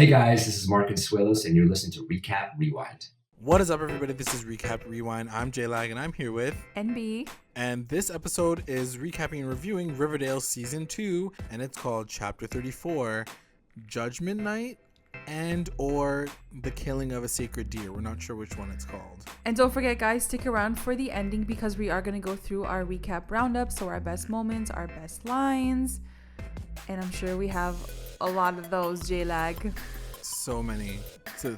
Hey guys, this is Mark Consuelos, and you're listening to Recap Rewind. What is up, everybody? This is Recap Rewind. I'm JLAG, and I'm here with NBEA. And this episode is recapping and reviewing Riverdale Season 2, and it's called Chapter 34, Judgment Night and or The Killing of a Sacred Deer. We're not sure which one it's called. And don't forget, guys, stick around for the ending because we are going to go through our recap roundup. So our best moments, our best lines, and I'm sure we have a lot of those, JLAG. So many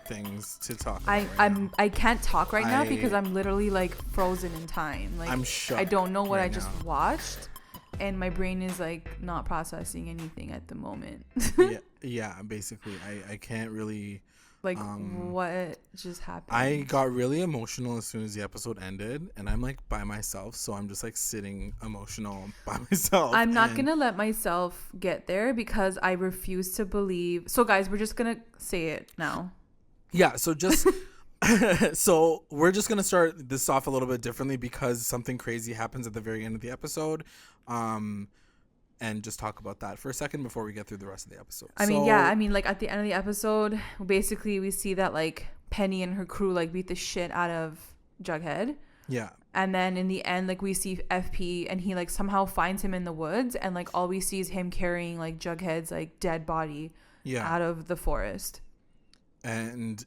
things to talk about. I can't talk right now because I'm literally like frozen in time. Like I'm shook. I don't know what right I just now. watched, and my brain is like not processing anything at the moment. yeah, basically. I can't really like what just happened. I got really emotional as soon as the episode ended, and I'm like by myself, so I'm just like sitting emotional by myself. I'm not gonna let myself get there because I refuse to believe. So guys, we're just gonna say it now. Yeah, so just so we're just gonna start this off a little bit differently because something crazy happens at the very end of the episode. And just talk about that for a second before we get through the rest of the episode. I mean, like at the end of the episode, basically we see that like Penny and her crew like beat the shit out of Jughead. Yeah. And then in the end, like we see FP and he like somehow finds him in the woods, and like all we see is him carrying like Jughead's like dead body out of the forest. And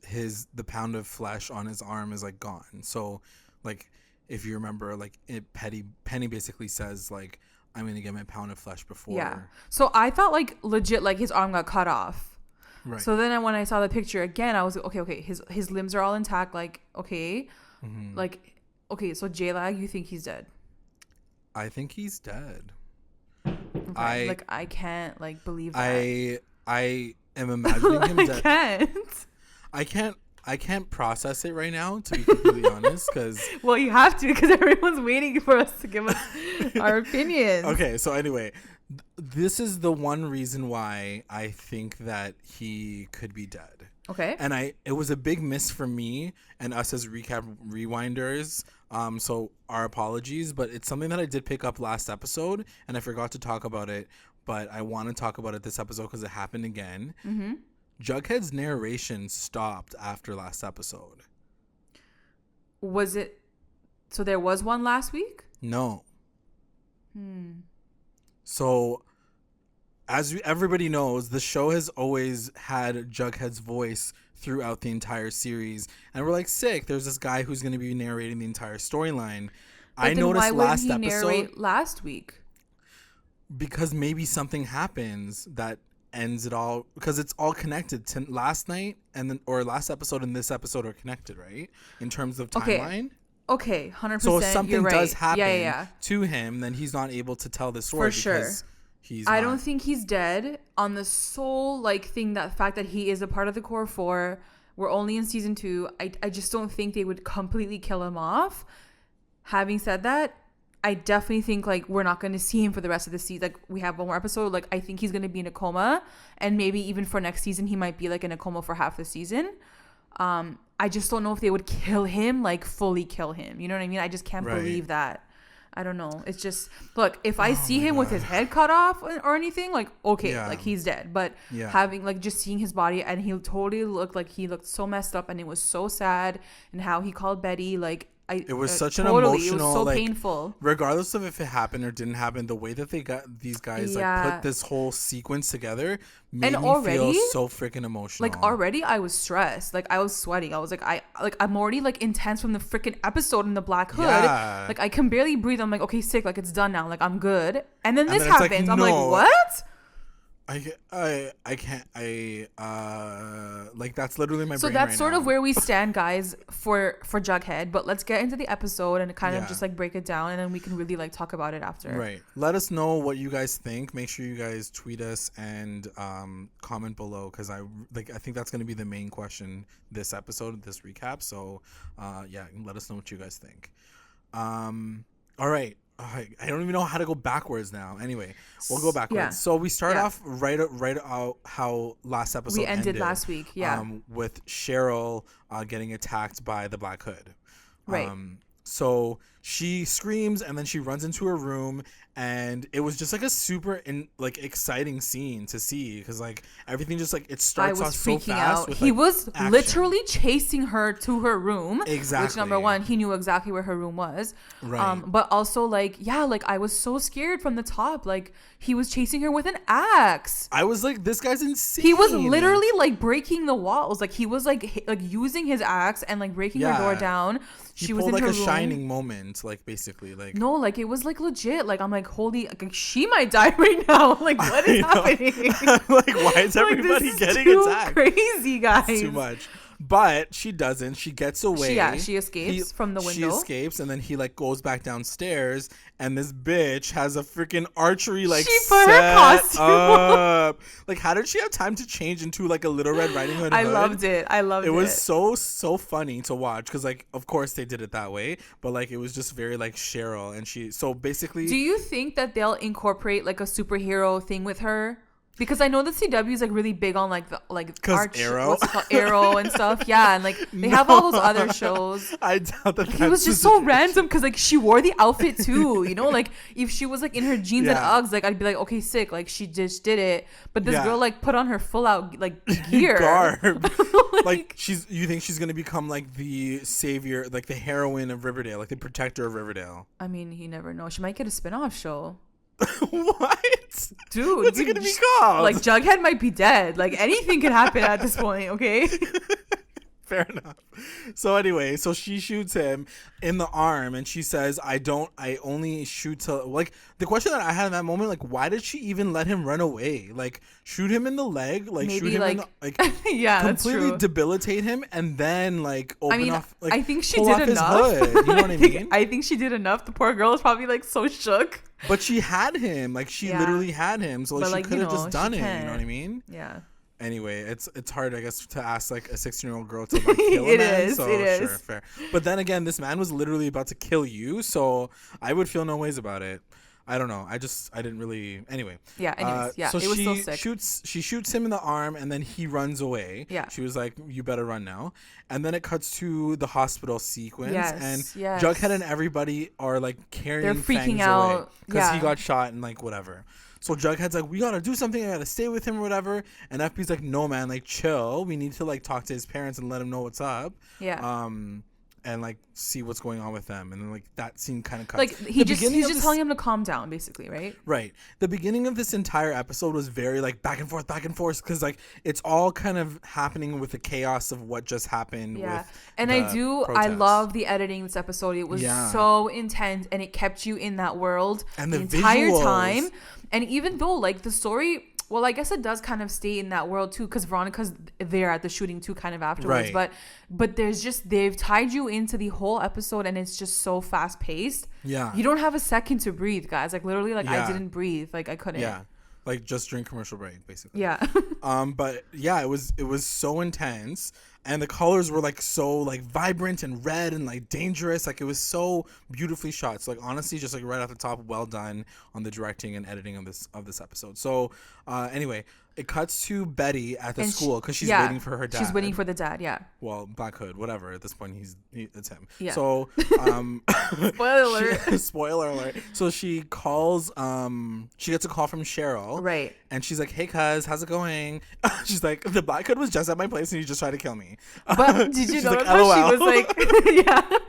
the pound of flesh on his arm is like gone. So like if you remember, like Penny basically says like, I'm going to get my pound of flesh before. Yeah. So I thought like legit like his arm got cut off. Right. So then when I saw the picture again, I was like, okay. His limbs are all intact. Like, okay. Mm-hmm. Like, okay. So JLAG, you think he's dead? I think he's dead. Okay. I can't like believe that. I am imagining him dead. I can't process it right now, to be completely honest, because... Well, you have to, because everyone's waiting for us to give us our opinions. Okay, so anyway, this is the one reason why I think that he could be dead. Okay. And it was a big miss for me and us as recap rewinders, so our apologies, but it's something that I did pick up last episode, and I forgot to talk about it, but I want to talk about it this episode because it happened again. Mm-hmm. Jughead's narration stopped after last episode. Was it? So there was one last week? No. So, as everybody knows, the show has always had Jughead's voice throughout the entire series. And we're like, sick, there's this guy who's going to be narrating the entire storyline. I noticed last episode. Narrate last week? Because maybe something happens that ends it all, because it's all connected to last night or last episode and this episode are connected, right? In terms of timeline. Okay, 100%. So if something does happen to him, then he's not able to tell the story for sure. I don't think he's dead on the sole like thing, that fact that he is a part of the core 4. We're only in season 2. I just don't think they would completely kill him off. Having said that, I definitely think like we're not going to see him for the rest of the season. Like we have one more episode. Like I think he's going to be in a coma, and maybe even for next season he might be like in a coma for half the season. I just don't know if they would kill him, like fully kill him. You know what I mean? I just can't believe that. I don't know. It's just, look, if I see him with his head cut off or anything, like okay, like he's dead. But having like just seeing his body, and he totally looked so messed up, and it was so sad, and how he called Betty like. It was such an emotional, it was so like, painful. Regardless of if it happened or didn't happen, the way that they got these guys like put this whole sequence together made me feel so freaking emotional. Like already, I was stressed. Like I was sweating. I was like, I'm already like intense from the freaking episode in the Black Hood. Yeah. Like I can barely breathe. I'm like, okay, sick. Like it's done now. Like I'm good. And then this happens. I'm like, what? I can't like that's literally my brain. So that's right sort now. of where we stand, guys, for Jughead. But let's get into the episode and kind of just like break it down, and then we can really like talk about it after. Right. Let us know what you guys think. Make sure you guys tweet us and comment below, because I think that's going to be the main question this episode, this recap. So let us know what you guys think. All right. I don't even know how to go backwards now. Anyway, we'll go backwards. Yeah. So we start off right out how last episode we ended last week. Yeah. With Cheryl getting attacked by the Black Hood. Right. So she screams and then she runs into her room, and it was just like a super exciting scene to see because like everything just like it starts off so fast. Out. He was action. Literally chasing her to her room. Exactly. Which number one, he knew exactly where her room was. Right. But also like I was so scared from the top. Like he was chasing her with an axe. I was like, this guy's insane. He was literally like breaking the walls. Like he was like using his axe and like breaking her door down. She was in like her room. Shining moment, like basically, like no, like it was like legit. Like I'm like, holy, like, she might die right now. Like what is happening? Like why is everybody getting attacked? Crazy, guys. It's too much. But she doesn't. She gets away. She escapes from the window. She escapes, and then he like goes back downstairs, and this bitch has a freaking archery like she put her costume up. Like, how did she have time to change into like a Little Red Riding Hood? I loved it. It was so funny to watch because like of course they did it that way, but like it was just very like Cheryl, and she so basically. Do you think that they'll incorporate like a superhero thing with her? Because I know the CW is like really big on like the Arrow, what's it called? Arrow and stuff. Yeah, and like they have all those other shows. I doubt that. It was just so random because like she wore the outfit too. You know, like if she was like in her jeans and Uggs, like I'd be like, okay, sick. Like she just did it. But this girl like put on her full out like gear, garb. Like you think she's gonna become like the savior, like the heroine of Riverdale, like the protector of Riverdale? I mean, you never know. She might get a spinoff show. What? Dude, what's it gonna be called? Like Jughead might be dead. Like anything could happen at this point, okay? Fair enough. So anyway, so she shoots him in the arm, and she says, I only shoot to, like, the question that I had in that moment, like, why did she even let him run away? Like, shoot him in the leg, like, maybe shoot him in the, like, yeah, completely debilitate him, and then, like, off, like, I think she pull did off enough. His hood, you know what I mean? I think she did enough. The poor girl is probably, like, so shook. But she had him. Like, she literally had him, so like, she could have just done it, you know what I mean? Yeah. Anyway, it's hard, I guess, to ask like a 16-year-old girl to like kill a man. It so is. Sure, fair. But then again, this man was literally about to kill you, so I would feel no ways about it. I don't know. I didn't really. Anyway. Yeah. Anyways, yeah. So it was so sick. She shoots him in the arm, and then he runs away. Yeah. She was like, "You better run now." And then it cuts to the hospital sequence, and yes. Jughead and everybody are like carrying. They're freaking Fangs out because he got shot and like whatever. So Jughead's like, we gotta do something. I gotta stay with him or whatever. And FP's like, no, man, like chill. We need to like talk to his parents and let him know what's up. Yeah. And like see what's going on with them. And then like that scene kind of cuts. Like he's just telling him to calm down, basically, right? Right. The beginning of this entire episode was very like back and forth because like it's all kind of happening with the chaos of what just happened. Yeah. With and I love the editing this episode. It was so intense, and it kept you in that world and the entire visuals. time. And even though like the story, well, I guess it does kind of stay in that world too, because Veronica's there at the shooting too, kind of afterwards. Right. But there's just, they've tied you into the whole episode, and it's just so fast paced. Yeah. You don't have a second to breathe, guys. Like literally, like I didn't breathe. Like I couldn't. Yeah. Like just during commercial break, basically. Yeah. But yeah, it was so intense, and the colors were like so like vibrant and red and like dangerous. Like it was so beautifully shot. So like honestly, just like right off the top, well done on the directing and editing of this episode. So anyway, it cuts to Betty at the school because she's waiting for her dad. She's waiting for the dad. Yeah. Well, Black Hood, whatever. At this point, it's him. Yeah. So spoiler alert. Spoiler alert. So she calls. She gets a call from Cheryl. Right. And she's like, "Hey, cuz, how's it going?" She's like, "The Black Hood was just at my place, and he just tried to kill me." But did you notice how she was like, yeah?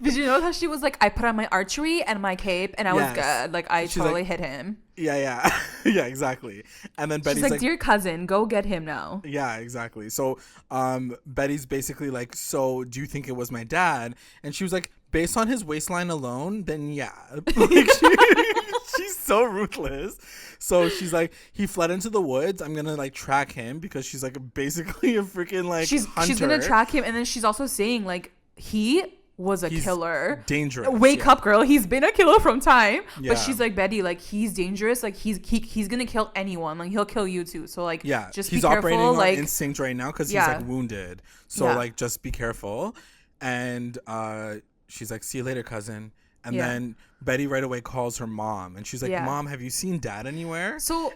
Did you notice how she was like, "I put on my archery and my cape, and I was good. Like I totally hit him." Yeah, yeah, exactly. And then Betty's like, "Dear cousin, go get him now." Yeah, exactly. So, Betty's basically like, "So, do you think it was my dad?" And she was like, "Based on his waistline alone, then yeah." Like, she's so ruthless. So she's like, "He fled into the woods. I'm gonna like track him," because she's like basically a freaking like she's gonna track him, and then she's also saying like he's a killer. Dangerous. Wake up, girl. He's been a killer from time. Yeah. But she's like, Betty, like he's dangerous. Like he's gonna kill anyone. Like he'll kill you too. So like just be careful. He's operating on like instinct right now because he's like wounded. So like just be careful. And she's like, "See you later, cousin." And then Betty right away calls her mom, and she's like, "Mom, have you seen Dad anywhere?" So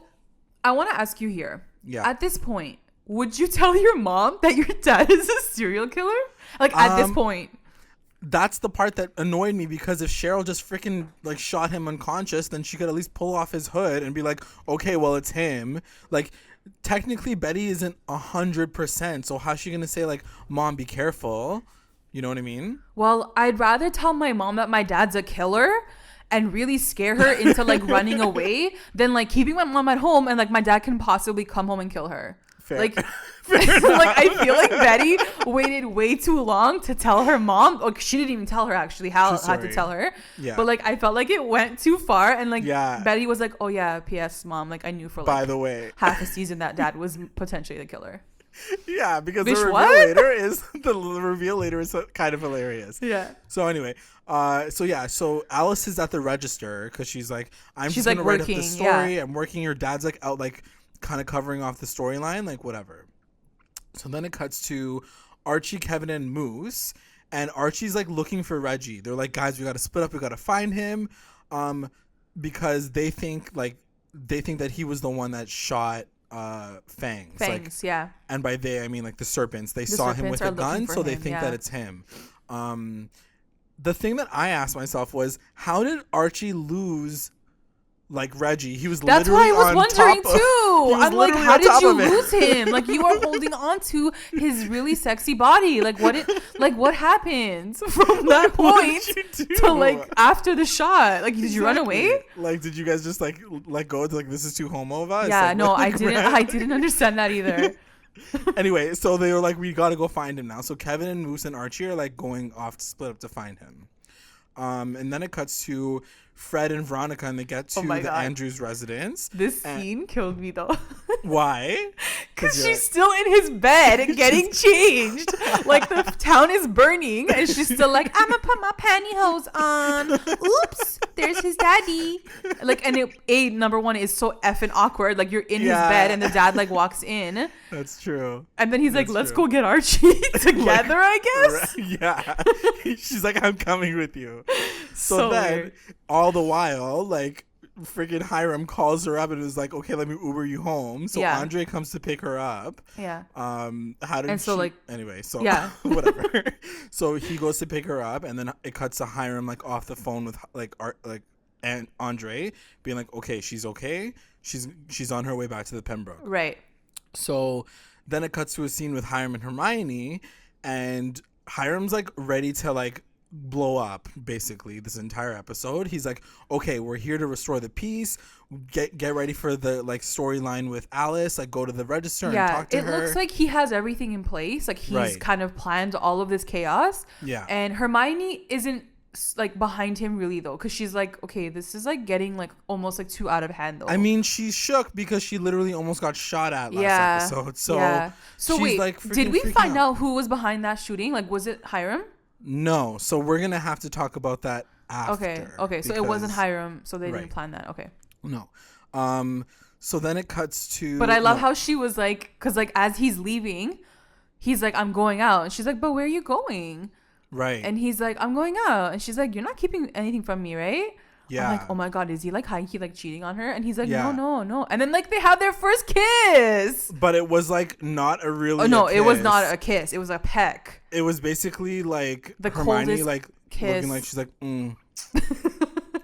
I want to ask you here. Yeah. At this point, would you tell your mom that your dad is a serial killer? Like at this point. that's the part that annoyed me, because if Cheryl just freaking like shot him unconscious, then she could at least pull off his hood and be like, okay, well, it's him. Like, technically Betty isn't 100%, so how's she gonna say like, Mom, be careful? You know what I mean? Well, I'd rather tell my mom that my dad's a killer and really scare her into like running away than like keeping my mom at home and like my dad can possibly come home and kill her. Fair. Like, like I feel like Betty waited way too long to tell her mom. Like, she didn't even tell her, actually. Hal had to tell her. Yeah. But like I felt like it went too far, and like Yeah. Betty was like, "Oh yeah, P.S. Mom, like I knew for like By the way, half a season that dad was potentially the killer." Yeah, because Bitch, the reveal later is kind of hilarious. Yeah. So anyway, so Alice is at the register because she's like, she's just gonna write up the story. I'm working. Your dad's like out, like kind of covering off the storyline, like whatever. So then it cuts to Archie, Kevin, and Moose, and Archie's like looking for Reggie. They're like, guys, we got to split up. We got to find him, because they think that he was the one that shot Fangs, like, yeah. And by they, I mean like the serpents. They saw him with a gun, so they think that it's him. The thing that I asked myself was, how did Archie lose like Reggie? He was That's literally what I was wondering too. I'm like, how did you lose him? Like, you are holding on to his really sexy body. Like, what happened from that point to like after the shot? Like, did you run away? Like, did you guys just like let go? Like, this is too homo of us? Yeah, like, no, I didn't understand that either. Anyway, so they were like, we got to go find him now. So Kevin and Moose and Archie are like going off to split up to find him. And then it cuts to Fred and Veronica, and they get to the Andrews residence. This scene killed me though. Why? Because she's still in his bed and getting changed. Like, the town is burning, and she's still like, I'm gonna put my pantyhose on. Oops, there's his daddy. Like, and number one is so effing awkward. Like, you're in his bed, and the dad like walks in. That's true. And then he's like, let's go get Archie together, I guess. Yeah. She's like, I'm coming with you. So then, weird. all the while, like, freaking Hiram calls her up and is like, okay, let me Uber you home. So Andre comes to pick her up. Yeah. Anyway, whatever. So he goes to pick her up, and then it cuts to Hiram like off the phone with and Andre being like, okay. She's on her way back to the Pembroke. Right. So then it cuts to a scene with Hiram and Hermione, and Hiram's like ready to like blow up basically this entire episode. He's like, okay, we're here to restore the peace. Get ready for the like storyline with Alice. Like, go to the register and talk to her. It looks like he has everything in place. Like, he's kind of planned all of this chaos. Yeah. And Hermione isn't like behind him really though, because she's like, okay, this is like getting like almost like too out of hand though. I mean, she's shook because she literally almost got shot at last episode. So wait, like, did we find out who was behind that shooting? Like, was it Hiram? No, so we're gonna have to talk about that after. Okay, so it wasn't Hiram, so they didn't plan that. Okay. No. So then it cuts to. But I love how she was like, because like as he's leaving, he's like, I'm going out, and she's like, but where are you going? Right. And he's like, I'm going out, and she's like, you're not keeping anything from me, right? Yeah. I'm like, oh my god, is he like high key like cheating on her? And he's like, no. And then like they have their first kiss. But it was like not a really. Oh no, it was not a kiss. It was a peck. It was basically like the Hermione like kiss. looking like she's like.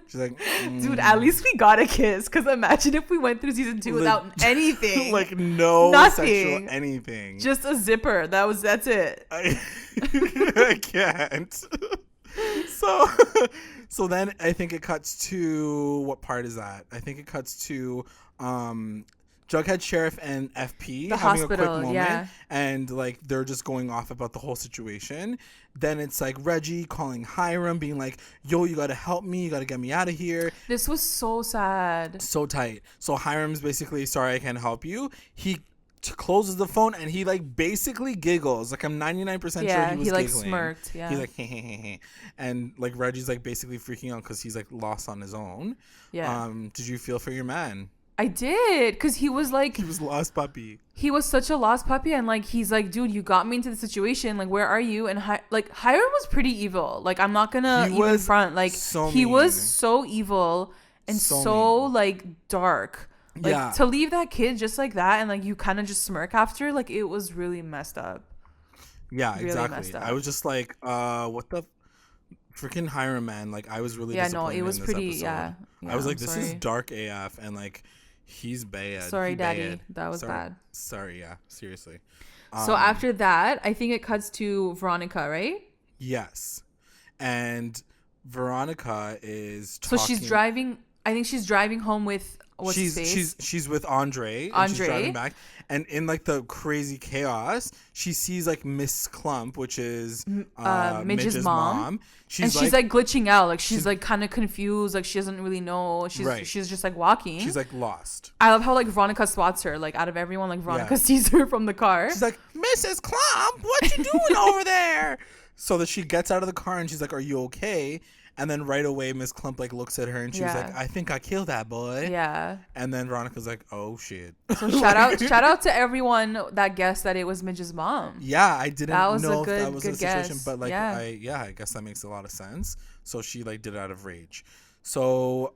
She's like, dude, at least we got a kiss. Because imagine if we went through season 2 without anything. Like no nothing. Sexual anything. Just a zipper. That's it. I can't. So then I think it cuts to, what part is that? I think it cuts to Jughead, Sheriff, and FP the having hospital, a quick moment, and like they're just going off about the whole situation. Then it's like Reggie calling Hiram, being like, yo, you gotta help me, you gotta get me out of here. This was so sad. So tight. So Hiram's basically, sorry, I can't help you. He closes the phone and he like basically giggles. Like, I'm 99% sure he was he like giggling. smirked. Yeah, he's like hey. And like Reggie's like basically freaking out because he's like lost on his own. Yeah. Did you feel for your man? I did, because he was like, he was lost puppy. He was such a lost puppy, and like he's like, dude, you got me into the situation. Like, where are you? And Hiram was pretty evil. Like, I'm not gonna even front. Like, he was so evil and so like dark. Like, to leave that kid just like that, and like you kind of just smirk after. Like, it was really messed up. Yeah, really exactly. Messed up. I was just like, what the. freaking Hiram, man. Like, I was really disappointed. Yeah, no, it was in this pretty. episode. Yeah, I was like, this is dark AF, and like, he's bad. Sorry, Daddy, that was bad. Sorry, yeah, seriously. So after that, I think it cuts to Veronica, right? Yes, and Veronica is talking. So she's driving. I think she's driving home with she's with Andre. And she's driving back, and in like the crazy chaos, she sees like Miss Clump, which is Midge's mom. She's like glitching out, like she's like kind of confused, like she doesn't really know. She's just like walking. She's like lost. I love how like Veronica spots her, like out of everyone, like Veronica sees her from the car. She's like, Mrs. Clump, what you doing over there? So that she gets out of the car and she's like, are you okay? And then right away, Miss Clump like looks at her and she's like, I think I killed that boy. Yeah. And then Veronica's like, oh shit. So shout out to everyone that guessed that it was Midge's mom. Yeah, I didn't know if that was the situation, guess. but like I guess that makes a lot of sense. So she like did it out of rage. So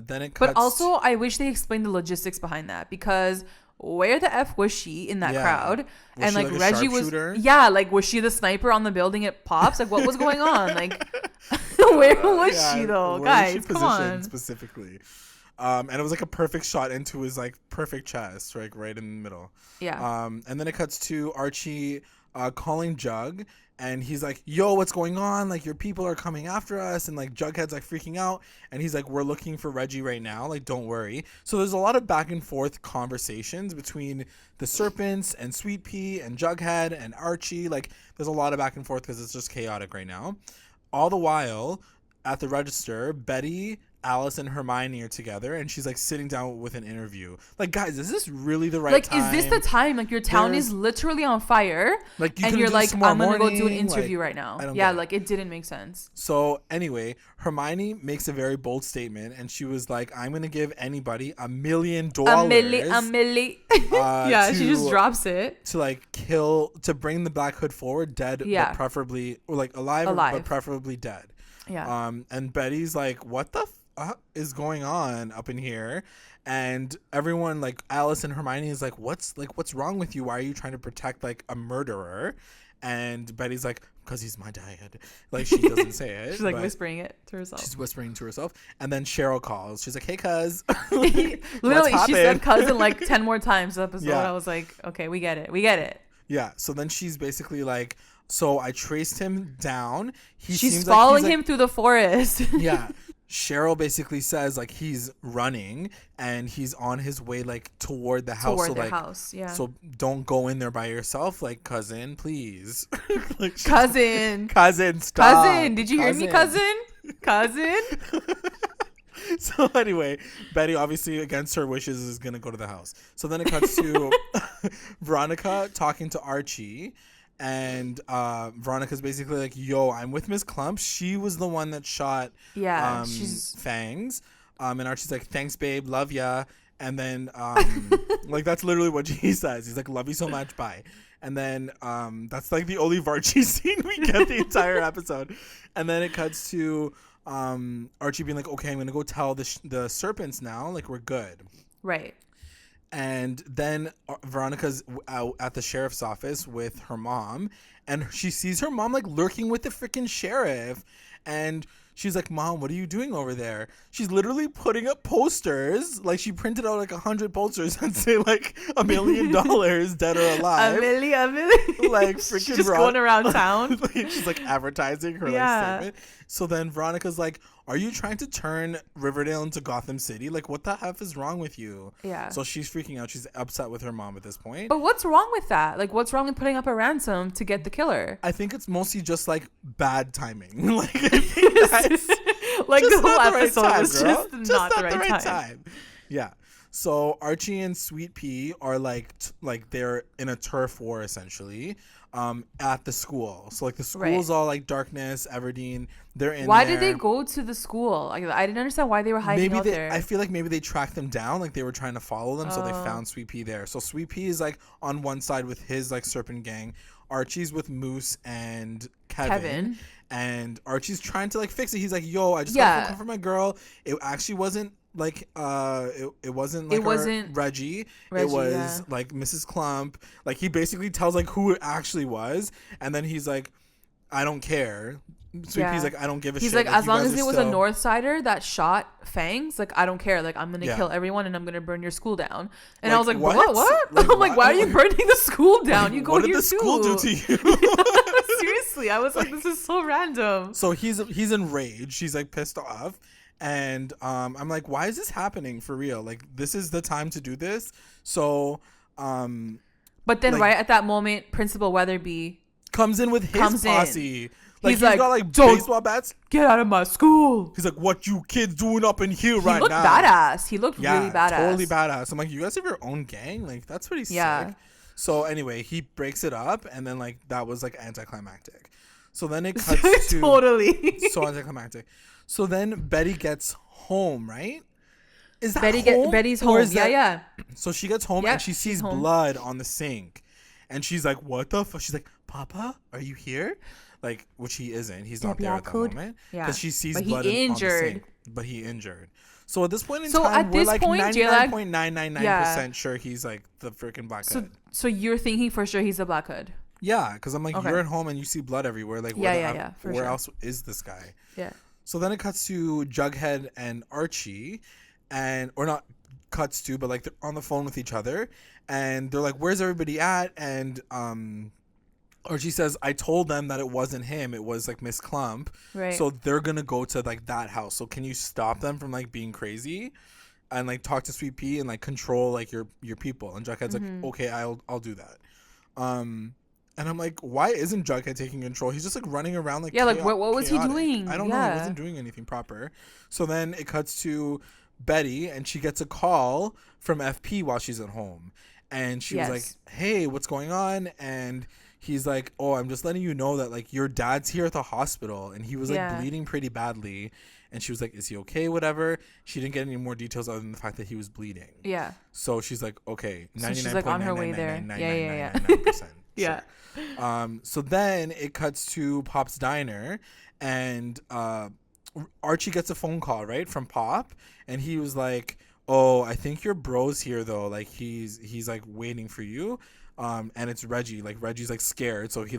then it cuts. But also, I wish they explained the logistics behind that, because where the F was she in that crowd? Was and she, like Reggie was, like, was she the sniper on the building at Pops? Like, what was going on? Like, where was she though, guys? Come on, specifically. And it was like a perfect shot into his like perfect chest, like right in the middle. Yeah. And then it cuts to Archie calling Jug. And he's like, yo, what's going on? Like, your people are coming after us. And, like, Jughead's, like, freaking out. And he's like, we're looking for Reggie right now. Like, don't worry. So there's a lot of back and forth conversations between the Serpents and Sweet Pea and Jughead and Archie. Like, there's a lot of back and forth because it's just chaotic right now. All the while, at the register, Betty, Alice, and Hermione are together, and she's like sitting down with an interview. Like, guys, is this really the right time? Like, is this the time? Like, your town is literally on fire, like, and you're like, I'm gonna go do an interview right now. Like, it didn't make sense. So anyway, Hermione makes a very bold statement, and she was like, I'm gonna give anybody $1 million. A milli. Yeah, she just drops it to like to bring the Black Hood forward, dead, but preferably, or like alive. But preferably dead. Yeah. And Betty's like, what the is going on up in here? And everyone, like Alice and Hermione, is like, what's wrong with you? Why are you trying to protect like a murderer? And Betty's like, because he's my dad. Like, she doesn't say it. She's like whispering it to herself. She's whispering to herself. And then Cheryl calls. She's like, hey, cuz. Literally, she said cousin like 10 more times this episode. I was like, okay, we get it. Yeah. So then she's basically like, so I traced him down. She's following him through the forest. Yeah. Cheryl basically says like he's running and he's on his way like toward the house. House, yeah. So don't go in there by yourself, like, cousin, please. Like, cousin, stop. Cousin, did you hear me, cousin? So anyway, Betty obviously against her wishes is gonna go to the house. So then it cuts to Veronica talking to Archie. And Veronica's basically like, yo, I'm with Miss Clump. She was the one that shot Fangs. And Archie's like, thanks, babe. Love ya. And then like, that's literally what he says. He's like, love you so much. Bye. And then that's like the only VARCHIE scene we get the entire episode. And then it cuts to Archie being like, okay, I'm going to go tell the Serpents now. Like, we're good. Right. And then Veronica's out at the sheriff's office with her mom, and she sees her mom like lurking with the freaking sheriff, and she's like, Mom, what are you doing over there? She's literally putting up posters. Like, she printed out like 100 posters and say like $1 million, dead or alive. A million. Like, freaking she's just going around town. She's like advertising her like statement. So then Veronica's like, are you trying to turn Riverdale into Gotham City? Like, what the F is wrong with you? Yeah. So she's freaking out. She's upset with her mom at this point. But what's wrong with that? Like, what's wrong with putting up a ransom to get the killer? I think it's mostly just like bad timing. Like, I think that's like the whole episode was just not the right time. Yeah. So Archie and Sweet Pea are like they're in a turf war essentially. At the school. So like the school's all like darkness, Everdeen. They're in Why there. did they go to the school? Like, I didn't understand why they were hiding out there. I feel like maybe they tracked them down. Like, they were trying to follow them. So they found Sweet Pea there. So Sweet Pea is like on one side with his like Serpent gang. Archie's with Moose and Kevin. And Archie's trying to like fix it. He's like, yo, I just got a phone call from my girl. It actually wasn't like it wasn't Reggie. It was like Mrs. Clump. Like, he basically tells like who it actually was, and then he's like, I don't care. Sweet Pea's like, I don't give a shit. He's like, as long as it was a North Sider that shot Fangs, like, I don't care. Like, I'm gonna kill everyone and I'm gonna burn your school down. And I was like, what? Like, I'm like, why are you burning the school down? You go here too. What did the school do to you? Seriously, I was like, this is so random. So he's enraged. He's like pissed off. And I'm like, why is this happening for real? Like, this is the time to do this. So but then right at that moment, Principal Weatherby comes in with his posse. Like, he's like, got like baseball bats. Get out of my school. He's like, what you kids doing up in here right now? He looked badass. He looked really badass. Totally badass. I'm like, you guys have your own gang? Like, that's pretty sick. So anyway, he breaks it up, and then like that was like anticlimactic. So then it cuts to totally so anticlimactic. So then Betty gets home, right? Is that home? Betty's home? Yeah. So she gets home and she sees blood on the sink, and she's like, "What the fuck?" She's like, "Papa, are you here?" Like, which he isn't. He's not there at that moment. Because she sees blood on the sink. But he injured. So at this point in time, we're like 99.999% sure he's like the freaking Black Hood. So you're thinking for sure he's a Black Hood? Yeah, because I'm like, you're at home and you see blood everywhere. Like, where else is this guy? Yeah. So then it cuts to Jughead and Archie, or not cuts to, but like they're on the phone with each other, and they're like, "Where's everybody at?" And Archie says, "I told them that it wasn't him. It was like Miss Clump. Right. So they're gonna go to like that house. So can you stop them from like being crazy, and like talk to Sweet Pea and like control like your people?" And Jughead's like, "Okay, I'll do that." And I'm like, why isn't Jughead taking control? He's just like running around like like what was he doing? I don't know. He wasn't doing anything proper. So then it cuts to Betty, and she gets a call from FP while she's at home, and she was like, "Hey, what's going on?" And he's like, "Oh, I'm just letting you know that like your dad's here at the hospital, and he was like bleeding pretty badly." And she was like, "Is he okay? Whatever." She didn't get any more details other than the fact that he was bleeding. Yeah. So she's like, "Okay, 99.9999999%." So she's like on her way there. Yeah. So then it cuts to Pop's diner, and Archie gets a phone call, right, from Pop, and he was like, "Oh, I think your bro's here though. Like he's like waiting for you." And it's Reggie. Like Reggie's like scared, so he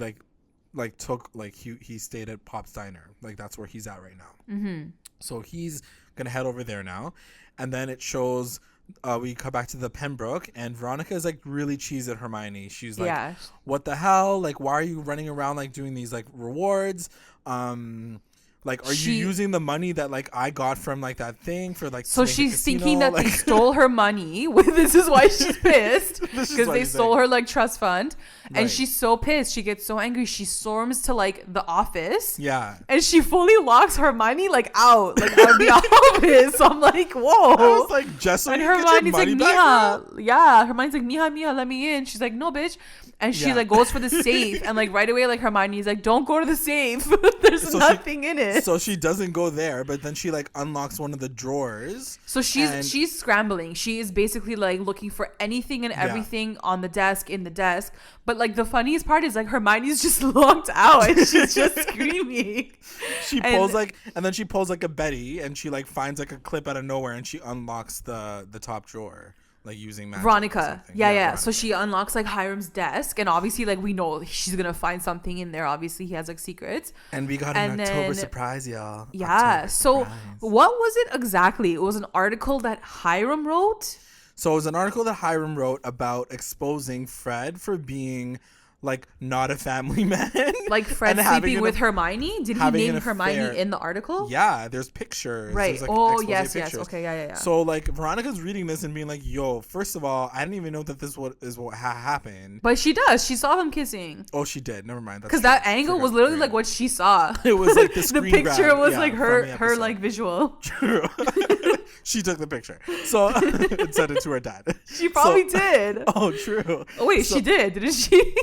took he stayed at Pop's diner. Like that's where he's at right now. Mm-hmm. So he's gonna head over there now, and then it shows. We come back to the Pembroke, and Veronica is like really cheesed at Hermione. She's like, "What the hell? Like, why are you running around like doing these like rewards? Like, are you using the money that like I got from like that thing for like?" So she's thinking that they stole her money. This is why she's pissed, because they stole her like trust fund, and she's so pissed. She gets so angry. She storms to like the office. Yeah. And she fully locks Hermione like out of the office. So I'm like, whoa. I was like, Jess, and Hermione's like, Mija. Yeah. Hermione's like, Mija, let me in. She's like, no, bitch. And she like goes for the safe, and like right away, like Hermione's like, don't go to the safe. There's nothing in it. So she doesn't go there, but then she like unlocks one of the drawers. So she's scrambling. She is basically like looking for anything and everything on the desk, in the desk. But like the funniest part is like Hermione's just locked out and she's just screaming. And then she pulls like a Betty, and she like finds like a clip out of nowhere, and she unlocks the top drawer. Like using magic. Veronica. Yeah. Veronica. So she unlocks like Hiram's desk, and obviously like we know she's gonna find something in there. Obviously he has like secrets. And we got an October surprise, y'all. Yeah. So what was it exactly? It was an article that Hiram wrote. So it was an article that Hiram wrote about exposing Fred for being like not a family man. Like Fred sleeping with Hermione? Did he name Hermione in the article? Yeah, there's pictures. Right. There's, yes. Pictures. Okay, yeah. So like Veronica's reading this and being like, yo, first of all, I didn't even know that this is what happened. But she does. She saw them kissing. Oh, she did. Never mind. Because that angle was literally like what she saw. It was like the screen the picture grab, was like her like visual. True. She took the picture. So and sent it to her dad. She probably did. Oh, true. Oh wait, she did, didn't she?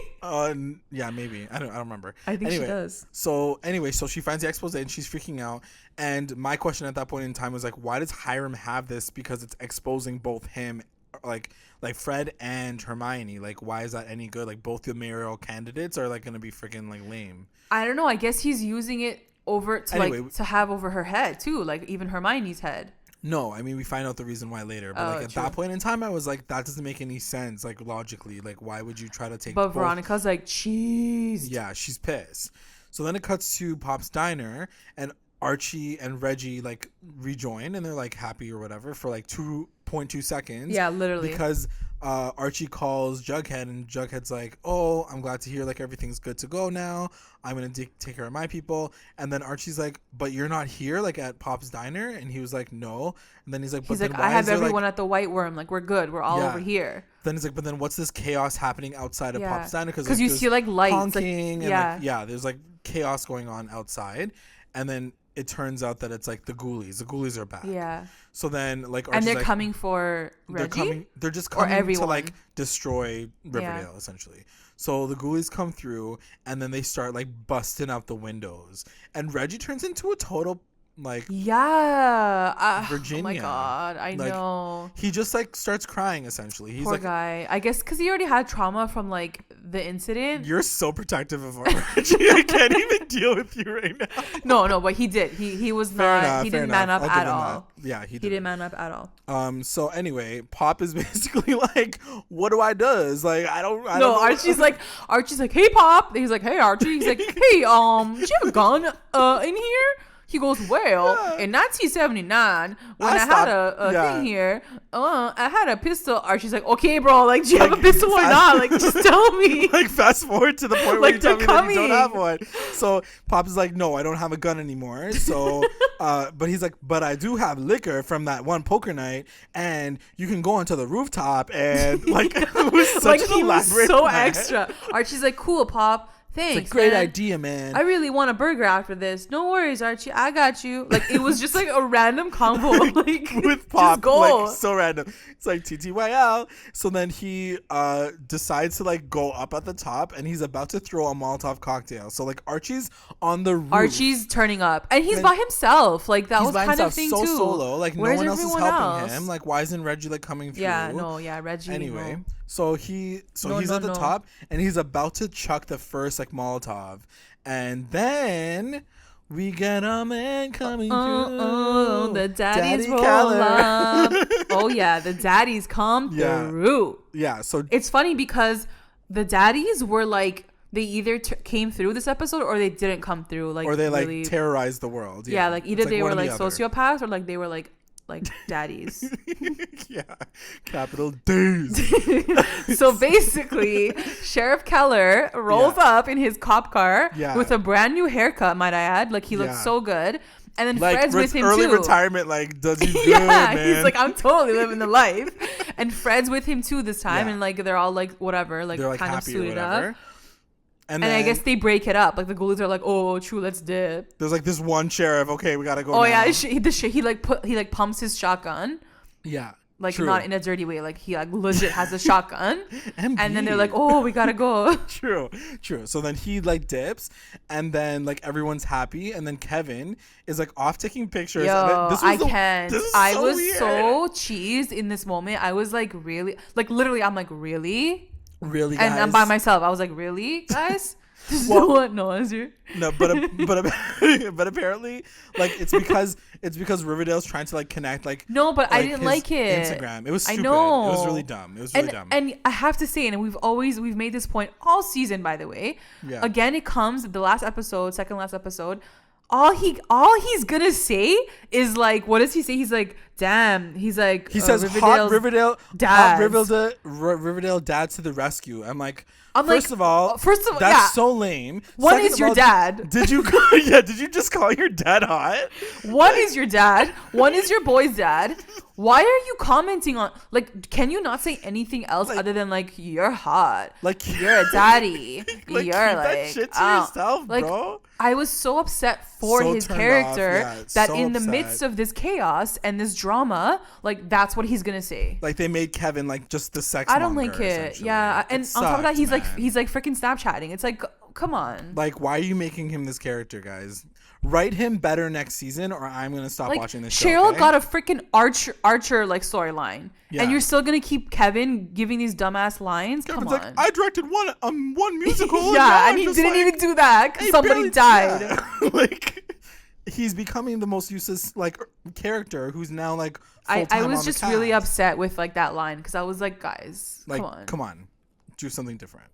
Yeah, maybe. I don't remember. I think she does. So she finds the expose and she's freaking out. And my question at that point in time was like, why does Hiram have this? Because it's exposing both him, like Fred and Hermione. Like, why is that any good? Like, both the mayoral candidates are like gonna be freaking like lame. I don't know. I guess he's using it over to to have over her head too, like even Hermione's head. No, I mean, we find out the reason why later. But at that point in time, I was like, that doesn't make any sense. Like, logically, like, why would you try to take But Veronica's like, cheese. Yeah, she's pissed. So then it cuts to Pop's diner, and Archie and Reggie like rejoin, and they're like happy or whatever for like 2.2 seconds. Yeah, literally. Because Archie calls Jughead, and Jughead's like, "Oh, I'm glad to hear like everything's good to go now. I'm gonna take care of my people." And then Archie's like, "But you're not here like at Pop's diner?" And he was like, "No." And then he's like, "I have everyone at the White Worm. Like, we're good. We're all over here." Then he's like, "But then what's this chaos happening outside of Pop's diner?" Because you see like lights, honking, and there's like chaos going on outside, and then it turns out that it's like the ghoulies. The ghoulies are back. Yeah. So then like Archie's and they're like, coming for Reggie. They're just coming to like destroy Riverdale essentially. So the ghoulies come through, and then they start like busting out the windows, and Reggie turns into a total like Virginia. Oh my god, I like, know. He just like starts crying essentially. He's Poor like, guy. I guess because he already had trauma from like the incident. You're so protective of Reggie. I can't even deal with you right now. No, but he did. He was not. He didn't man up at all. Yeah, he didn't man up at all. So anyway, Pop is basically like, "What do I do?" It's like I don't no, know. Archie's like, "Hey, Pop." He's like, "Hey, Archie." He's like, "Hey, do you have a gun in here?" He goes, "Well, in 1979, when I had a thing here, I had a pistol." Archie's like, "Okay, bro, like, do you have a pistol or not? Like, just tell me." Like, fast forward to the point where you tell me that you don't have one. So Pop is like, "No, I don't have a gun anymore." So, but he's like, "But I do have liquor from that one poker night, and you can go onto the rooftop." And like, it was such an elaborate so plan. extra. Archie's like, "Cool, Pop. Thanks, it's a great man. idea, man. I really want a burger after this. No worries, Archie. I got you." Like, it was just like a random combo, like with Pop, just go. like so random. It's like TTYL. So then he decides to like go up at the top, and he's about to throw a Molotov cocktail. So like Archie's on the roof. Archie's turning up, and he's by himself. Like that was kind of thing too. Solo. Like no one else is helping him. Like why isn't Reggie like coming through? Reggie. Anyway. No. So he's at the top, and he's about to chuck the first like Molotov, and then we get a man coming through. Oh, the daddies roll up. Oh yeah, the daddies come through. Yeah. So it's funny because the daddies were like, they either came through this episode or they didn't come through. Like, or they really, like terrorized the world. Yeah, like either they were like sociopaths or like they were like daddies. Yeah, capital D's. So basically, Sheriff Keller rolls up in his cop car with a brand new haircut, might I add. Like, he looks so good. And then like, Fred's with him early too. Retirement, like, does he good, man. He's like, I'm totally living the life. And Fred's with him too this time, and like they're all like whatever, like they're, kind of suited up. And then, I guess they break it up. Like the ghoulies are like, "Oh, true, let's dip." There's like this one sheriff. Okay, we gotta go. Oh now. Yeah, he pumps his shotgun. Yeah, like not in a dirty way. Like he like legit has a shotgun. And then they're like, "Oh, we gotta go." True. So then he like dips, and then like everyone's happy, and then Kevin is like off taking pictures. Yo, and I was so cheesed in this moment. I was like, really, like literally, I'm like, really. Really, guys? And I'm by myself. I was like, really, guys? No answer. No, but apparently, like it's because Riverdale's trying to like connect. Like no, but I didn't like it. Instagram. It was stupid. I know. It was really dumb. And I have to say, and we've made this point all season, by the way. Yeah. Again, it comes the last episode, second last episode. All he's gonna say is like, what does he say? He's like, damn. He's like, he says, hot Riverdale dads to the rescue. First of all, that's so lame. One is your dad. Did you just call your dad hot? One is your dad. One is your boy's dad. Why are you commenting on, like, can you not say anything else other than like, you're hot, like you're a daddy, like, you're keep like that shit to yourself, like, bro. I was so upset for his character that in the midst of this chaos and this drama, like that's what he's gonna say. Like they made Kevin like just the sex. I don't like it. Yeah, and on top of that, he's like freaking Snapchatting. It's like, come on. Like, why are you making him this character, guys? Write him better next season, or I'm gonna stop watching this show. Cheryl okay? got a freaking Archer like storyline, and you're still gonna keep Kevin giving these dumbass lines. Kevin's Come on. Like, I directed one musical. Yeah, and he didn't even do that because somebody died. Yeah. Like, he's becoming the most useless like character who's now like. I was just really upset with like that line because I was like, guys, like, come on, do something different.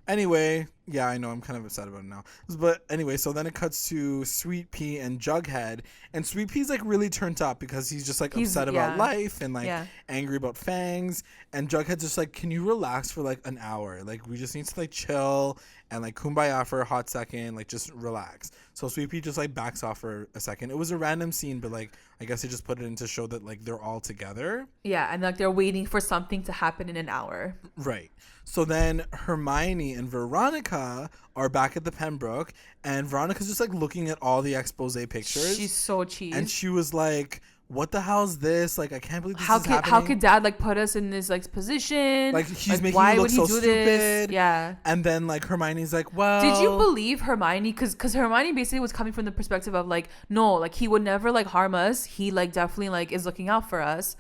Anyway, Yeah, I know. I'm kind of upset about it now. But anyway, so then it cuts to Sweet Pea and Jughead. And Sweet Pea's like really turned up because he's just like upset about life and like angry about Fangs. And Jughead's just like, can you relax for like an hour? Like, we just need to like chill and like kumbaya for a hot second. Like, just relax. So Sweet Pea just like backs off for a second. It was a random scene, but like, I guess they just put it in to show that like they're all together. Yeah, and like they're waiting for something to happen in an hour. Right. So then Hermione and Veronica are back at the Pembroke, and Veronica's just like looking at all the expose pictures. She's so cheesed. And she was like, what the hell's this? Like, I can't believe this is happening. How could Dad like put us in this like position? Like, he's making you look so stupid. This? Yeah. And then like Hermione's like, well, did you believe Hermione? Because Hermione basically was coming from the perspective of like, no, like he would never like harm us. He like definitely like is looking out for us.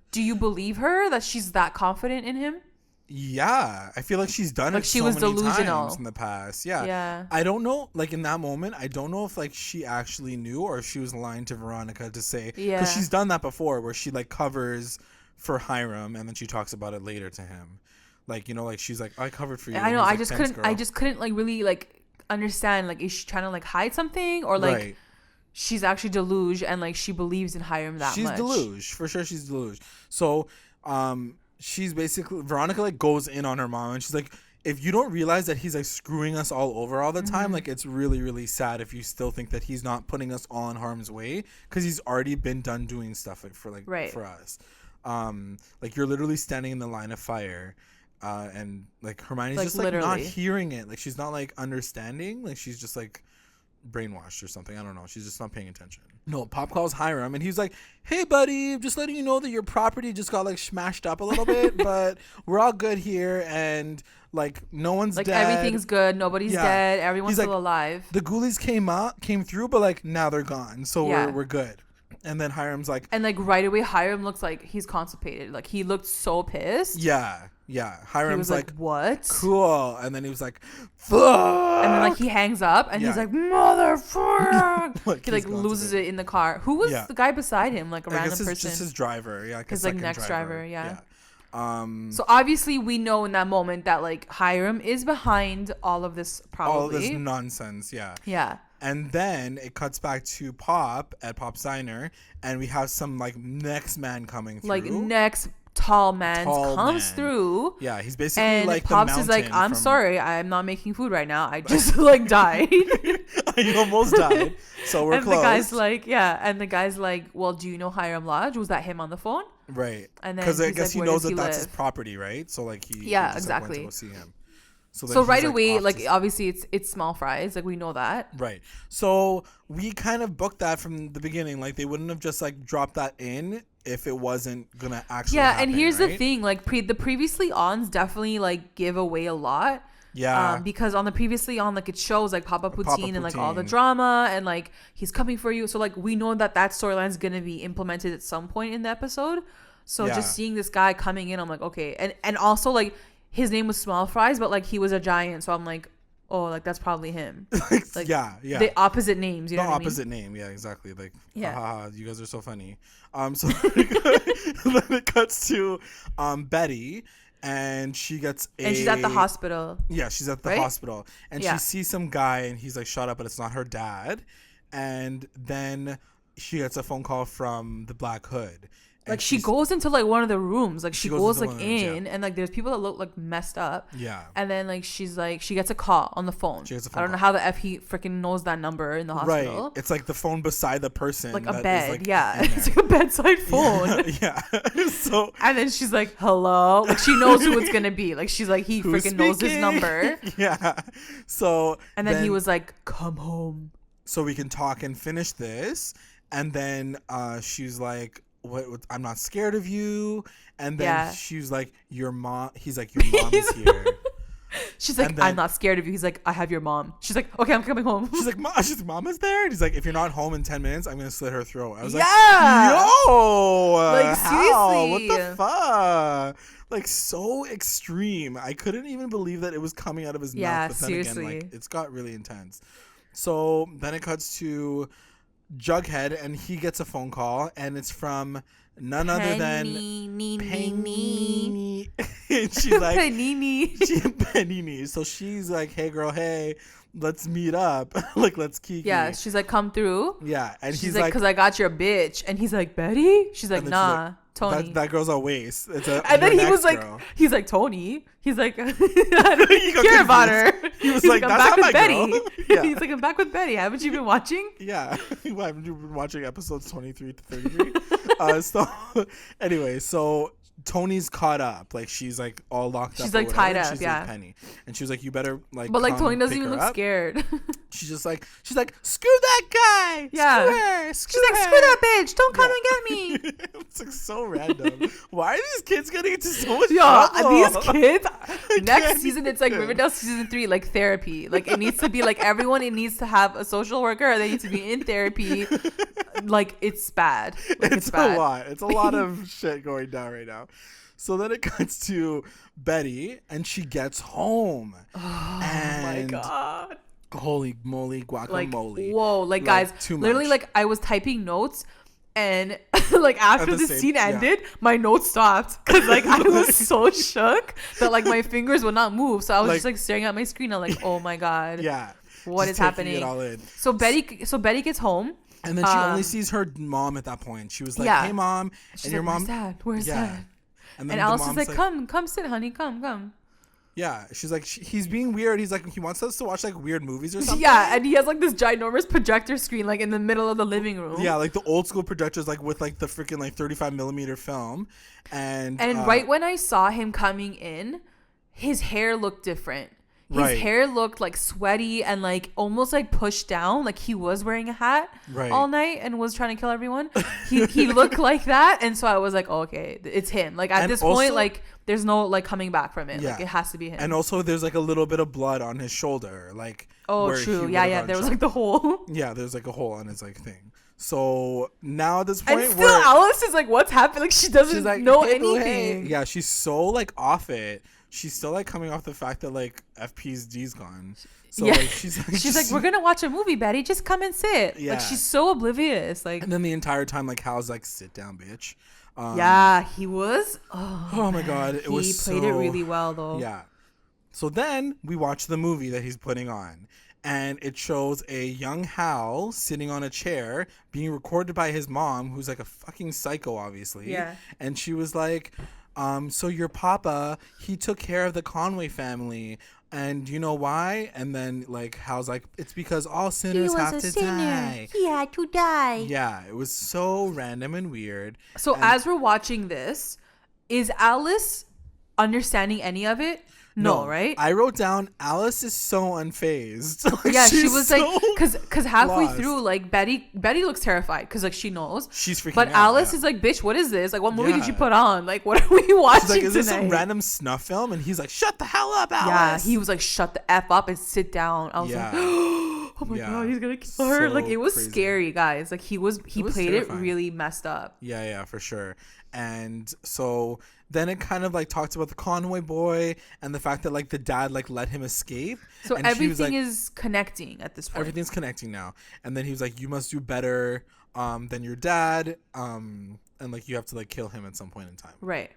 Do you believe her that she's that confident in him? Yeah, I feel like she's done like it she so was many delusional times in the past. Yeah. I don't know, like in that moment, I don't know if like she actually knew or if she was lying to Veronica to say, because she's done that before where she like covers for Hiram and then she talks about it later to him. Like, you know, like she's like, I covered for you. I know, like, I just couldn't like really like understand, like, is she trying to like hide something or like she's actually deluge and like she believes in Hiram that much? She's deluge, for sure. She's deluge. So, she's basically, Veronica like goes in on her mom and she's like, if you don't realize that he's like screwing us all over all the time, like it's really, really sad if you still think that he's not putting us all in harm's way, because he's already been done doing stuff like for us. Like you're literally standing in the line of fire, and like Hermione's like, just like literally not hearing it, like she's not like understanding, like she's just like brainwashed or something. I don't know. She's just not paying attention. No, Pop calls Hiram and he's like, hey buddy, just letting you know that your property just got like smashed up a little bit, but we're all good here and like no one's like dead. Everything's good, nobody's dead, everyone's still alive. The ghoulies came through, but like now they're gone, so we're good. And then Hiram's like, and like right away Hiram looks like he's constipated. Like he looked so pissed. Yeah. Hiram's was like, what? Cool. And then he was like, fuck. And then like he hangs up and he's like, motherfucker. He like loses it in the car. Who was the guy beside him? Like a random person. Just his driver. Yeah. His like next driver. Yeah. So obviously we know in that moment that like Hiram is behind all of this, probably all of this nonsense. Yeah. And then it cuts back to Pop at Pop's Diner, and we have some like next man coming through. Like next tall man comes through. Yeah, he's basically and like Pops is like, I'm sorry, I'm not making food right now. I just like died. I almost died. So we're and closed. The guy's like, well, do you know Hiram Lodge? Was that him on the phone? Right. And then because I guess he knows that that's his property, right? So like he just, like, went to go see him. So right away, like obviously it's small fries, like we know that. Right. So we kind of booked that from the beginning. Like they wouldn't have just like dropped that in if it wasn't gonna actually happen, and here's the thing, like the previously ons definitely like give away a lot. Yeah. Because on the previously on, like it shows like Papa Poutine and like all the drama and like he's coming for you. So like we know that storyline is gonna be implemented at some point in the episode. So just seeing this guy coming in, I'm like, okay, and also like his name was Small Fries, but like he was a giant, so I'm like, oh, like that's probably him. Like the opposite names, you know what I mean? Opposite name, yeah, exactly. Like, haha, you guys are so funny. So then it cuts to Betty, and she gets and she's at the hospital. Yeah, she's at the hospital, and she sees some guy, and he's like, shut up, but it's not her dad. And then she gets a phone call from the Black Hood. Like she goes into like one of the rooms, like she goes like in, and like there's people that look like messed up. Yeah. And then like she's like, she gets a call on the phone. I don't know how the F he freaking knows that number in the hospital. Right. It's like the phone beside the person. Like a bed. Like it's like a bedside phone. Yeah. So. And then she's like, hello. Like she knows who it's gonna be. Like she's like, he freaking knows his number. Yeah. So. And then he was like, come home. So we can talk and finish this. And then she's like, what, I'm not scared of you. And then she was like, your mom. He's like, your mom is here. She's like, I'm not scared of you. He's like, I have your mom. She's like, okay, I'm coming home. She's like, Mama's there. And he's like, if you're not home in 10 minutes, I'm gonna slit her throat. I was like, yo, like seriously, what the fuck? Like so extreme. I couldn't even believe that it was coming out of his mouth. But then seriously, again, like it's got really intense. So then it cuts to Jughead, and he gets a phone call, and it's from none other than Panini. And she's like Panini. So she's like, hey girl, hey, let's meet up. Like, let's kiki. Yeah, she's like, come through. Yeah, and she's like, because I got your bitch. And he's like, Betty? She's like, nah, like, Tony. That girl's a waste. And then he was like, girl. He's like, Tony. He's like, I don't care about her. He was he's like, I'm that's back not with my Betty. girl. Yeah. He's like, I'm back with Betty. Haven't you been watching? Yeah. Haven't you been watching episodes 23 to 33? So anyway, so Tony's caught up. Like, she's like all locked up. She's like tied up. She's Yeah. Like Penny. And she was like, you better like. But like Tony doesn't even look scared. She's like, screw that guy. Yeah. Screw her. Screw that bitch. Don't come and get me. It's like so random. Why are these kids getting into so much trouble? These kids. Next season, it's like Riverdale season 3, like therapy. Like, it needs to be like everyone. It needs to have a social worker. They need to be in therapy. Like, it's bad. Like, it's bad. A lot. It's a lot of shit going down right now. So then it cuts to Betty, and she gets home. Oh my god. Holy moly, guacamole. Like, whoa, like guys, literally, like, I was typing notes, and like after the scene ended, my notes stopped because like I was so shook that like my fingers would not move. So I was just like staring at my screen. I'm like, oh my god, yeah, what is happening? It all in. So Betty gets home, and then she only sees her mom at that point. She was like, hey mom, she's and your like, mom, where's dad? And Alice is like, come sit, honey, come. Yeah, she's like, he's being weird. He's like, he wants us to watch like weird movies or something. Yeah, and he has like this ginormous projector screen like in the middle of the living room. Yeah, like the old school projectors, like with like the freaking like 35mm film. And right when I saw him coming in, his hair looked different. His hair looked like sweaty and like almost like pushed down, like he was wearing a hat all night and was trying to kill everyone. He looked like that, and so I was like, oh, okay, it's him. Like at this point, like there's no like coming back from it. Like it has to be him. And also there's like a little bit of blood on his shoulder, like true. Yeah, there was like the hole. Yeah, there's like a hole on his like thing. So now at this point, and still Alice is like, what's happening? Like she doesn't like, know anything. Yeah, she's so like off it. She's still like coming off the fact that like FP's D's gone. So like, she's like, we're gonna watch a movie, Betty. Just come and sit. Yeah. Like she's so oblivious. Like, and then the entire time, like Hal's like, sit down, bitch. Yeah, he was. Oh my god, he played it really well though. Yeah. So then we watch the movie that he's putting on, and it shows a young Hal sitting on a chair being recorded by his mom, who's like a fucking psycho, obviously. Yeah. And she was like, so your papa, he took care of the Conway family, and you know why? And then like Hal's like, it's because all sinners have to die. He had to die. Yeah, it was so random and weird. So as we're watching this, is Alice understanding any of it? No, right? I wrote down Alice is so unfazed. Like, yeah, she was so like, because halfway through, like Betty looks terrified because like she knows she's freaking but out. Alice is like, bitch, what is this? Like, what movie did you put on? Like, what are we watching? She's like, is this tonight? some random snuff film? And he's like, shut the hell up, Alice. Yeah, he was like, shut the F up and sit down. I was like, oh my god, he's gonna kill her. Like, it was scary, guys. Like he played terrifying. It really messed up. Yeah, for sure. And so then it kind of like talks about the Conway boy and the fact that like the dad like let him escape. So and everything is connecting at this point. Everything's connecting now. And then he was like, you must do better than your dad. And like you have to like kill him at some point in time. Right.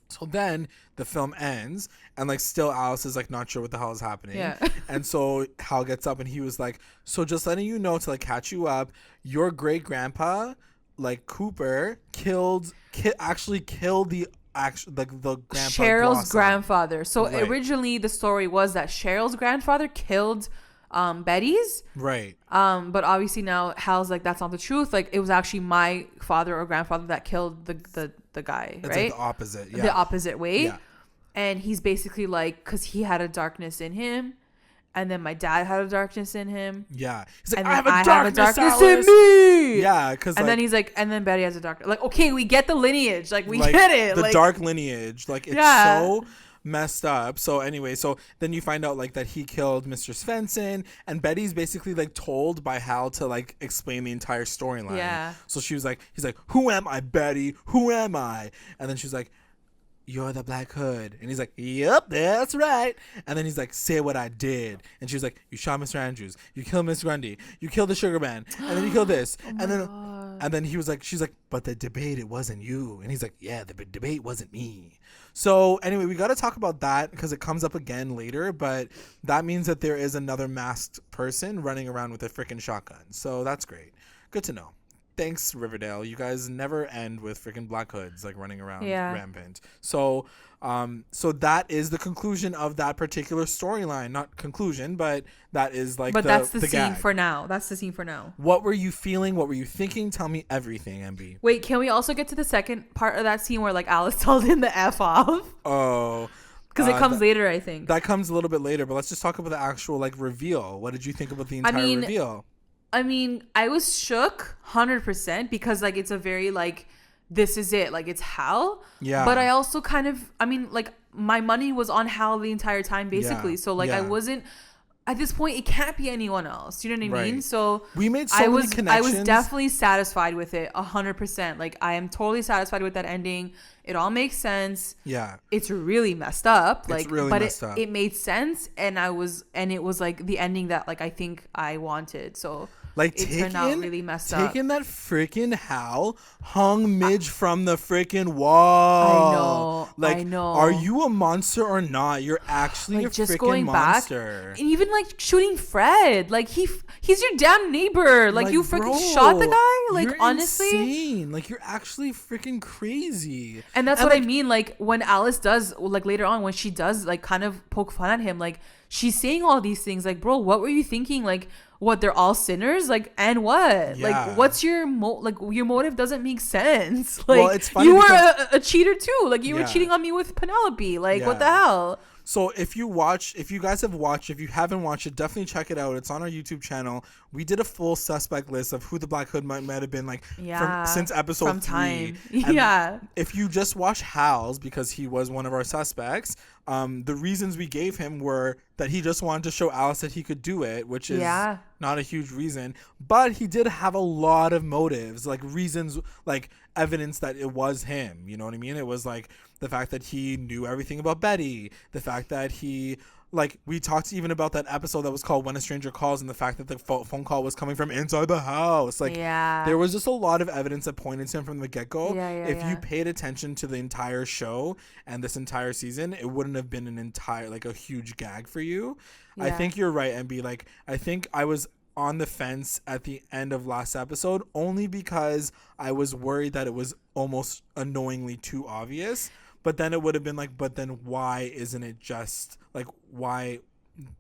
So then the film ends and like still Alice is like not sure what the hell is happening. Yeah. And so Hal gets up and he was like, so just letting you know to like catch you up, your great grandpa, like Cooper, actually killed the grandpa Cheryl's Blossom. grandfather. So originally the story was that Cheryl's grandfather killed Betty's. Right. But obviously now Hal's like, that's not the truth. Like, it was actually my father or grandfather that killed the guy. It's right. Like the opposite. Yeah. The opposite way. Yeah. And he's basically like, because he had a darkness in him. And then my dad had a darkness in him. Yeah. He's like, and I have a darkness in me. Yeah. Because and then he's like, and then Betty has a darkness. Like, okay, we get the lineage. Like, we get it. The like, dark lineage. Like, it's so messed up. So anyway, so then you find out like that he killed Mr. Svensson, and Betty's basically like told by Hal to like explain the entire storyline. Yeah. So she was like, he's like, who am I, Betty? Who am I? And then she's like, you're the Black Hood. And he's like, yep, that's right. And then he's like, say what I did. And she was like, you shot Mr. Andrews. You killed Miss Grundy. You killed the Sugar Man. And then you killed this. Oh and then God. And then he was like, she's like, but the debate, it wasn't you. And he's like, yeah, the debate wasn't me. So anyway, we got to talk about that because it comes up again later. But that means that there is another masked person running around with a freaking shotgun. So that's great. Good to know. Thanks, Riverdale. You guys never end with freaking black hoods like running around rampant. So that is the conclusion of that particular storyline. Not conclusion, but that is like that's the scene gag. for now. That's the scene for now. What were you feeling? What were you thinking? Tell me everything, MB. Wait, can we also get to the second part of that scene where like Alice tells him the F off? Oh. Because it comes later, I think. That comes a little bit later, but let's just talk about the actual like reveal. What did you think about the entire reveal? I mean, I was shook 100% because like it's a very like, this is it. Like it's Hal. Yeah. But I also kind of, I mean, like my money was on Hal the entire time basically. Yeah. So like I wasn't, at this point, it can't be anyone else. You know what I mean? So we made so many connections. I was definitely satisfied with it 100%. Like I am totally satisfied with that ending. It all makes sense. Yeah. It's really messed up. Like, it's really messed up. It made sense, and it was like the ending that like I think I wanted. So like it turned out really messed up. Taking that freaking Hal hung Midge from the freaking wall. I know. Like, I know. Are you a monster or not? You're actually like, a just freaking going monster. Back, and even like shooting Fred. Like he's your damn neighbor. Like you freaking shot the guy. Like you're honestly, insane. Like you're actually freaking crazy. And that's what I mean. Like when Alice does, like later on when she does like kind of poke fun at him, like she's saying all these things. Like, bro, what were you thinking? Like, what, they're all sinners? Like, and what? Yeah. Like, what's your your motive doesn't make sense. Like, well, it's funny you were a cheater too. Like, you were cheating on me with Penelope. Like, what the hell? So if you guys have watched, if you haven't watched it, definitely check it out. It's on our YouTube channel. We did a full suspect list of who the Black Hood might have been like since episode 3. Yeah. If you just watch Hal's, because he was one of our suspects, the reasons we gave him were that he just wanted to show Alice that he could do it, which is not a huge reason. But he did have a lot of motives, like reasons, like evidence that it was him. You know what I mean? It was like the fact that he knew everything about Betty, the fact that he, like, we talked even about that episode that was called When a Stranger Calls, and the fact that the phone call was coming from inside the house. Like, there was just a lot of evidence that pointed to him from the get-go. If you paid attention to the entire show and this entire season, it wouldn't have been a huge gag for you. I think you're right, MB. Like, I think I was on the fence at the end of last episode only because I was worried that it was almost annoyingly too obvious. But then it would have been like, but then why isn't it just like, why,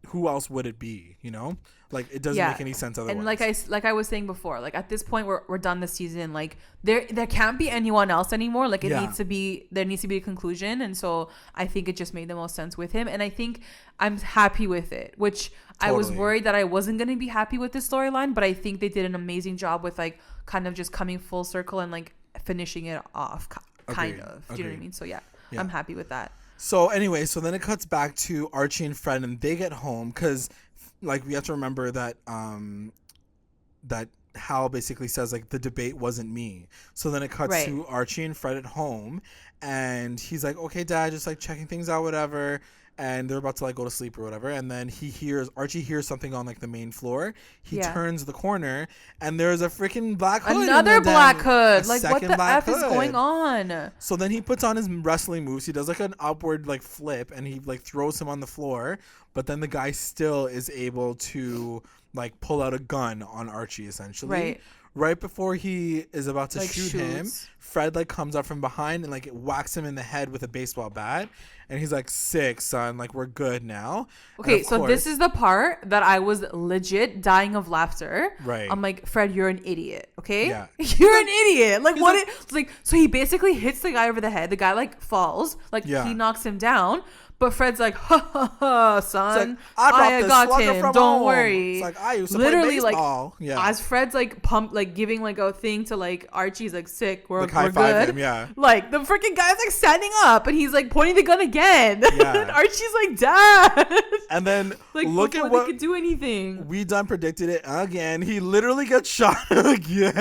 who else would it be? You know, like it doesn't make any sense otherwise. And like I was saying before, like at this point we're done this season. Like there can't be anyone else anymore. Like there needs to be a conclusion. And so I think it just made the most sense with him. And I think I'm happy with it, which I was worried that I wasn't going to be happy with this storyline, but I think they did an amazing job with like kind of just coming full circle and like finishing it off kind of. Do you know what I mean? So yeah. I'm happy with that. So anyway, so then it cuts back to Archie and Fred, and they get home because, like, we have to remember that that Hal basically says like the debate wasn't me. So then it cuts to Archie and Fred at home, and he's like, "Okay, Dad, just like checking things out, whatever." And they're about to like go to sleep or whatever, and then Archie hears something on like the main floor. He turns the corner, and there's a freaking Black Hood. Another Black Hood. Like what the F is going on? So then he puts on his wrestling moves. He does like an upward like flip, and he like throws him on the floor. But then the guy still is able to like pull out a gun on Archie essentially. Right before he is about to shoot him, Fred like comes up from behind and like whacks him in the head with a baseball bat. And he's like, "Sick, son. Like, we're good now." Okay, so this is the part that I was legit dying of laughter. Right. I'm like, Fred, you're an idiot. Okay. Yeah. You're an idiot. Like, what? So he basically hits the guy over the head. The guy like falls. Like he knocks him down. But Fred's like, "Ha ha ha, son! Like, I got him. Don't home. worry." It's like I used to play baseball. Like, as Fred's like pumped, like giving like a thing to like Archie's like sick. We're high-five good. Him, Like the freaking guy's like standing up and he's like pointing the gun again. And Archie's like, "Dad!" And then like look at what they could do anything. We done predicted it again. He literally got shot again.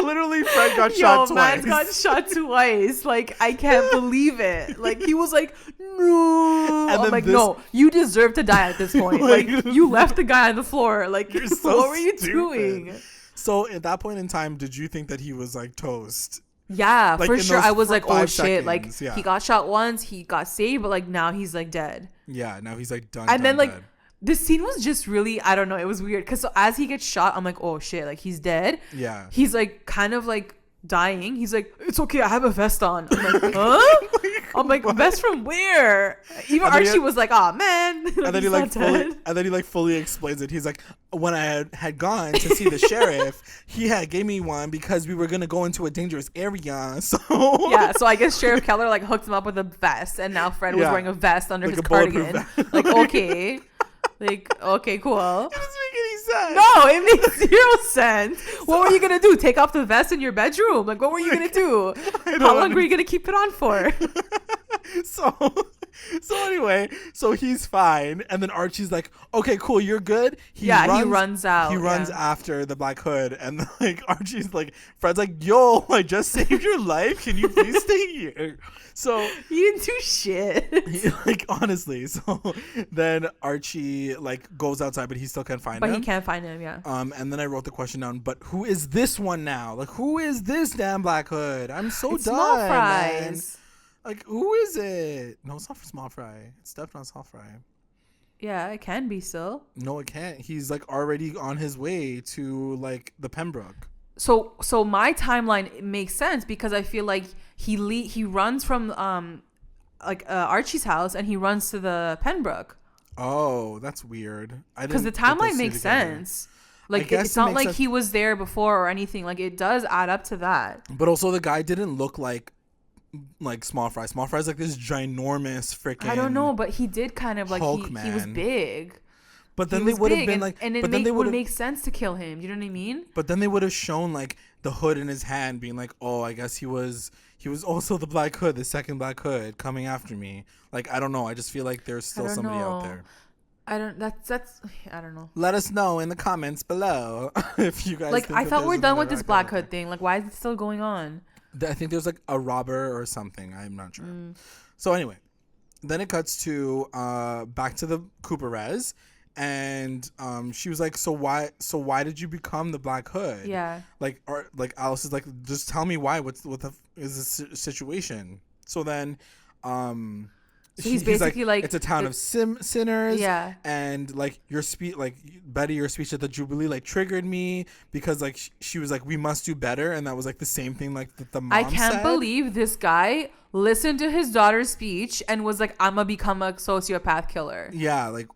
Literally, Fred got shot twice. Man got shot twice. Like I can't believe it. Like he was like, "No," and I'm like, "No, you deserve to die at this point." Like you left the guy on the floor. Like, you're so what were you stupid. doing? So at that point in time, did you think that he was like toast? Yeah, like, for sure. I was like, oh shit. Seconds, like yeah. he got shot once, he got saved, but like now he's like dead. Yeah, now he's like done. And then like dead. this scene was just really, I don't know, it was weird. Cause so as he gets shot, I'm like, oh shit, like he's dead. Yeah. He's like kind of like dying. He's like, it's okay, I have a vest on. I'm like, huh? I'm like, what? Vest from where? Even Archie was like, oh man. Like, and then he like fully explains it. He's like, when I had gone to see the sheriff, he had gave me one because we were gonna go into a dangerous area. So yeah, so I guess Sheriff Keller like hooked him up with a vest, and now Fred was wearing a vest under like his cardigan. Like, okay. Like, okay, cool. It doesn't make any sense. No, it makes zero sense. What were you gonna do? Take off the vest in your bedroom? Like, what were you gonna do? How long were you gonna keep it on for? So anyway, so he's fine, and then Archie's like, okay, cool, you're good. He runs out. He runs after the Black Hood, and like Archie's like, Fred's like, yo, I just saved your life. Can you please stay here? So he didn't do shit. Like, honestly. So then Archie like goes outside, but he still can't find him. But he can't find him, yeah. And then I wrote the question down, but who is this one now? Like, who is this damn Black Hood? I'm so done. Small Fries. Man. Like, who is it? No, it's not for Small Fry. It's definitely not Small Fry. Yeah, it can be still. No, it can't. He's like already on his way to like the Pembroke. So my timeline makes sense because I feel like he runs from Archie's house and he runs to the Pembroke. Oh, that's weird. Because the timeline makes sense. Like, it's not like he was there before or anything. Like, it does add up to that. But also the guy didn't look like Small Fry. Small Fry's like this ginormous freaking, I don't know, but he did kind of like he was big. But then they would have been like, and it would make sense to kill him. You know what I mean? But then they would have shown like the hood in his hand, being like, oh, I guess he was also the Black Hood, the second Black Hood coming after me. Like, I don't know. I just feel like there's still somebody out there. I don't know. Let us know in the comments below if you guys like. think I thought we're done with this Black Hood Hood thing. Like, why is it still going on? I think there's like a robber or something. I'm not sure. So anyway, then it cuts to back to the Cooper res, and she was like, so why did you become the Black Hood? Yeah. Like Alice is like, just tell me why. What is the situation? So then so he's basically like, it's a town of sinners. Yeah. And like your speech, like Betty, your speech at the Jubilee, like triggered me because like she was like, we must do better, and that was like the same thing like the mom I can't said. believe this guy listened to his daughter's speech and was like, I'm gonna become a sociopath killer. Yeah, like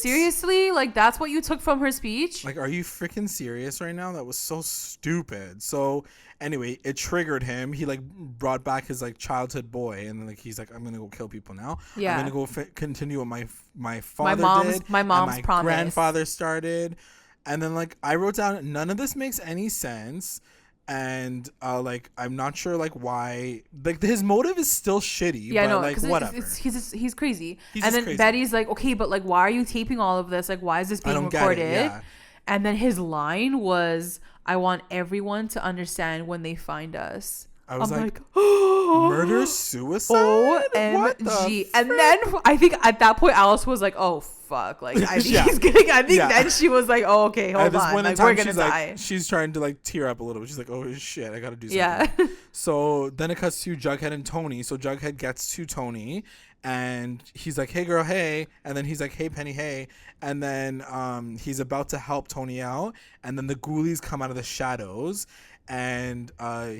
seriously, like that's what you took from her speech? Like, are you freaking serious right now? That was so stupid. So anyway, it triggered him. He like brought back his like childhood boy, and then like he's like, I'm gonna go kill people now. Yeah, I'm gonna go continue what my father did. My mom's and promise. Grandfather started, and then like I wrote down, none of this makes any sense. And like I'm not sure like why, like his motive is still shitty. Yeah, but, no, like whatever. He's crazy. He's and then crazy. Betty's like, okay, but like why are you taping all of this? Like why is this being recorded? Yeah. And then his line was, I want everyone to understand when they find us. I was like murder, suicide, OMG. And then I think at that point Alice was like, oh fuck, like I think he's getting, I think then she was like, oh okay, hold on, like we're gonna die. Like, she's trying to like tear up a little bit. She's like, oh shit, I gotta do something. Yeah. So then it cuts to Jughead and Tony. So Jughead gets to Tony and he's like, hey girl, hey. And then he's like, hey Penny, hey. And then he's about to help Tony out, and then the ghoulies come out of the shadows. And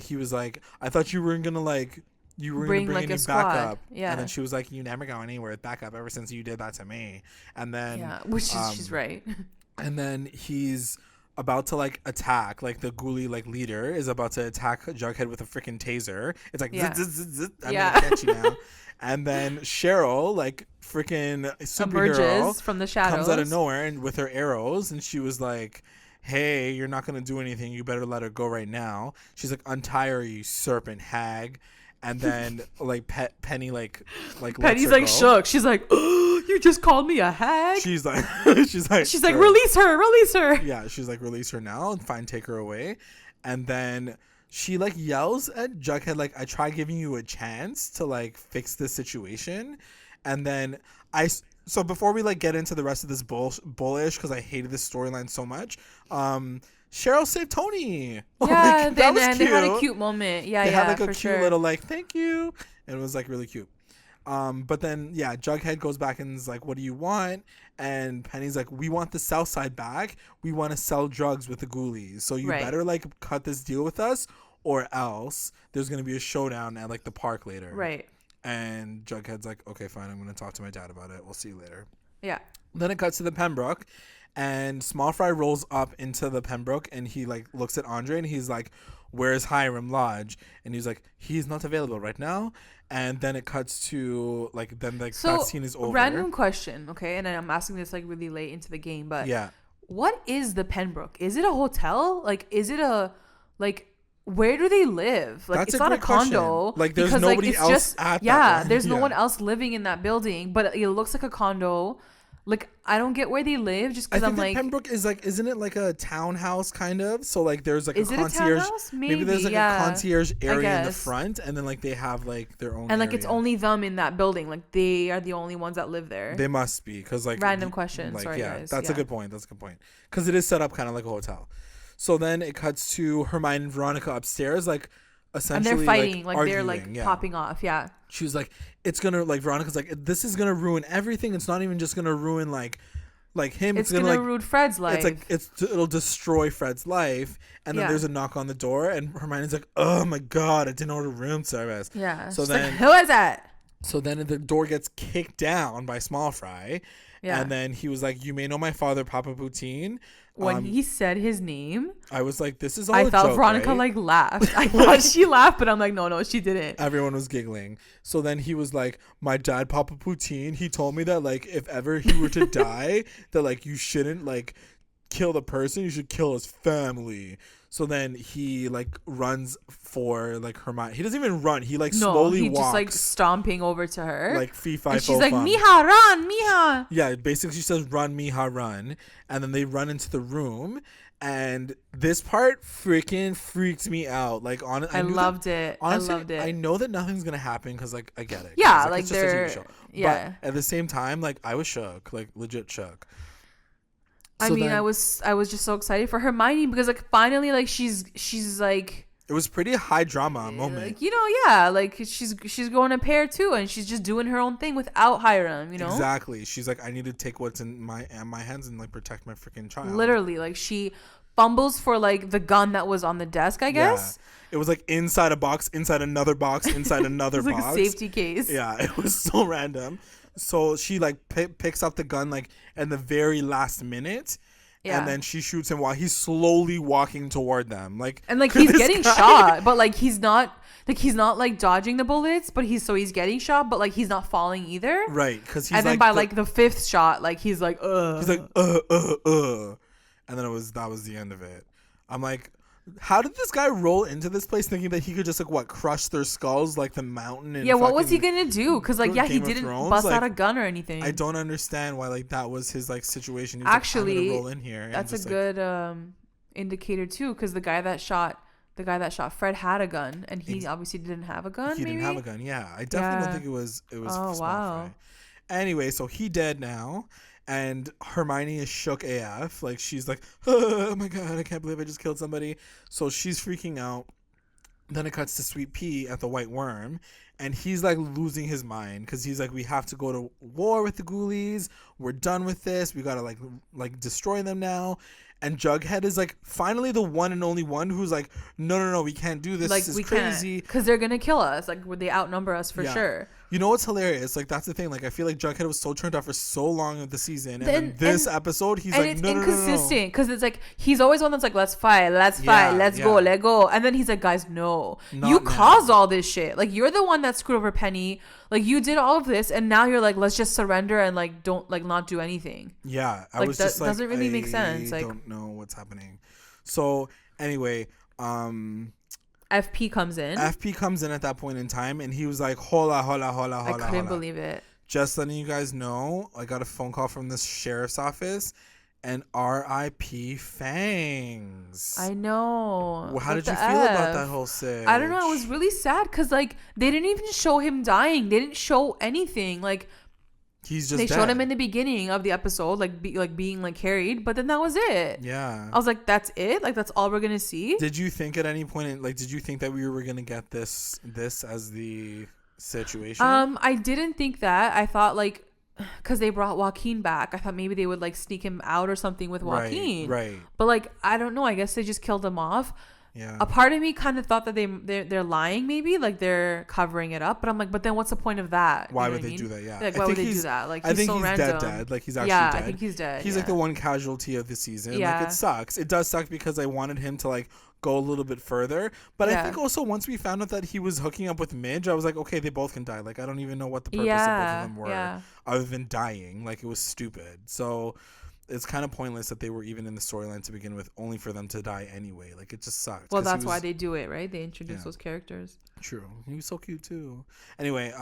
he was like, I thought you weren't gonna like, you were gonna bring like any backup. Yeah. And then she was like, you never go anywhere with backup ever since you did that to me. And then which is she's right. And then he's about to like attack, like the ghoulie like leader is about to attack Jughead with a freaking taser. It's like I'm gonna catch you now. And then Cheryl, like freaking superhero, emerges from the shadows, comes out of nowhere and with her arrows, and she was like, hey, you're not gonna do anything, you better let her go right now. She's like, untie her, you serpent hag. And then like Penny like Penny's like shook. She's like, oh, you just called me a hag? She's like release her. Yeah, she's like, release her now, and fine, take her away. And then she like yells at Jughead like, I tried giving you a chance to like fix this situation. And then So before we like get into the rest of this bullish, because I hated this storyline so much, Cheryl saved Tony. Yeah, like, that was cute. They had a cute moment. Yeah, they had like a for cute sure. little like thank you, and it was like really cute. But then yeah, Jughead goes back and is like, "What do you want?" And Penny's like, "We want the South Side back. We want to sell drugs with the ghoulies. So you better like cut this deal with us, or else there's gonna be a showdown at like the park later." Right. And Jughead's like, "Okay, fine. I'm gonna talk to my dad about it. We'll see you later." Yeah. Then it cuts to the Pembroke, and Small Fry rolls up into the Pembroke, and he like looks at Andre, and he's like, "Where's Hiram Lodge?" And he's like, "He's not available right now." And then it cuts to like that scene is over. Random question, okay? And I'm asking this like really late into the game, but yeah, what is the Pembroke? Is it a hotel? Like, is it a like? Where do they live? Like, that's it's not a condo. Question. Like, there's nobody like, else just, at that. Yeah, there's no one else living in that building, but it looks like a condo. Like, I don't get where they live just because I'm like... Pembroke is like, isn't it like a townhouse kind of? So like there's like is a concierge. Is it a townhouse? Maybe there's like a concierge area in the front, and then like they have like their own and like area. it's only them in that building. Like they are the only ones that live there. They must be, because like... Random question. Like, sorry guys. That's a good point. Because it is set up kind of like a hotel. So then it cuts to Hermione and Veronica upstairs, like essentially and they're fighting, like arguing, they're like popping off. Yeah. She was like, it's gonna, like, Veronica's like, this is gonna ruin everything. It's not even just gonna ruin like him. It's gonna ruin Fred's life. It's like it'll destroy Fred's life. And then there's a knock on the door, and Hermione's like, oh my god, I didn't order room service. Yeah. So she's then like, who is that? So then the door gets kicked down by Small Fry. Yeah. And then he was like, you may know my father, Papa Poutine. When he said his name, I was like, this is all I a thought joke, Veronica right? like laughed. I thought she laughed, but I'm like, no, she didn't. Everyone was giggling. So then he was like, my dad, Papa Poutine, he told me that like if ever he were to die, that like you shouldn't like kill the person, you should kill his family. So then he like runs for like Hermione. He doesn't even run. He like slowly walks. Just like stomping over to her. Like fee fi and she's like, Mija, run, Mija. Yeah, basically she says, run, Mija, run. And then they run into the room. And this part freaking freaked me out. Like, honestly, I loved it. I know that nothing's gonna happen because like I get it. Yeah, like it's just a TV show. Yeah. But at the same time, like I was shook, like legit shook. I mean, I was just so excited for Hermione because like finally like she's like, it was pretty high drama moment. Like, you know, yeah, like she's going to pair too, and she's just doing her own thing without Hiram, you know. Exactly. She's like, I need to take what's in my hands and like protect my freaking child. Literally, like she fumbles for like the gun that was on the desk, I guess. Yeah. It was like inside a box, inside another box, inside another it was box. Like a safety case. Yeah, it was so random. So she like picks up the gun like in the very last minute. Yeah. And then she shoots him while he's slowly walking toward them. Like, and like he's getting shot, but like he's not like dodging the bullets, but he's getting shot, but like he's not falling either. Right, because he's and then by like the fifth shot, like he's like He's like and then that was the end of it. I'm like, how did this guy roll into this place thinking that he could just like crush their skulls like the mountain? And what was he gonna do? Because like he didn't bust like, out a gun or anything. I don't understand why like that was his like situation. He was actually, like, I'm gonna roll in here. That's a good indicator too, because the guy that shot Fred had a gun, and he obviously didn't have a gun. He didn't have a gun. Yeah, I definitely don't think it was. Oh wow. Anyway, so he dead now. And Hermione is shook AF. Like, she's like, oh my god, I can't believe I just killed somebody. So she's freaking out. Then it cuts to Sweet Pea at the White Worm. And he's like losing his mind because he's like, we have to go to war with the ghoulies. We're done with this. We gotta like destroy them now. And Jughead is like finally the one and only one who's like, no, we can't do this. Like, this is crazy. Because they're gonna kill us. Like, would they outnumber us for sure? You know what's hilarious? Like, that's the thing. Like, I feel like Jughead was so turned off for so long of the season, and then this episode, he's like, no, inconsistent because it's like he's always one that's like, let's fight, let's go, let go, and then he's like, guys, no, you caused all this shit. Like, you're the one that screwed over Penny. Like, you did all of this, and now you're like, let's just surrender and like don't like not do anything. Yeah, I was just like, doesn't really make sense. I like, don't know what's happening. So anyway, FP comes in at that point in time, and he was like, hola. I couldn't believe it. Just letting you guys know, I got a phone call from the sheriff's office, and R.I.P. Fangs. I know. Well, how did you feel about that whole thing? I don't know. I was really sad because like they didn't even show him dying. They didn't show anything. Like He's just They dead. showed him in the beginning of the episode, being like carried, but then that was it. Yeah. I was like, that's it? Like, that's all we're gonna see? Did you think at any point, did you think that we were gonna get this as the situation? I didn't think that. I thought because they brought Joaquin back, I thought maybe they would sneak him out or something with Joaquin. Right. But I don't know. I guess they just killed him off. Yeah. A part of me kind of thought that they're lying, maybe they're covering it up. But I'm like, but then what's the point of that? Why would they do that? Yeah. Why would they do that? I think so he's random. dead. He's actually dead. I think he's dead. He's the one casualty of the season. Yeah. It sucks. It does suck because I wanted him to go a little bit further. But I think also once we found out that he was hooking up with Midge, I was like, okay, they both can die. I don't even know what the purpose of both of them were other than dying. It was stupid. So it's kind of pointless that they were even in the storyline to begin with, only for them to die anyway. It just sucked. Well, that's why they do it, right? They introduce those characters. True. He was so cute too. Anyway,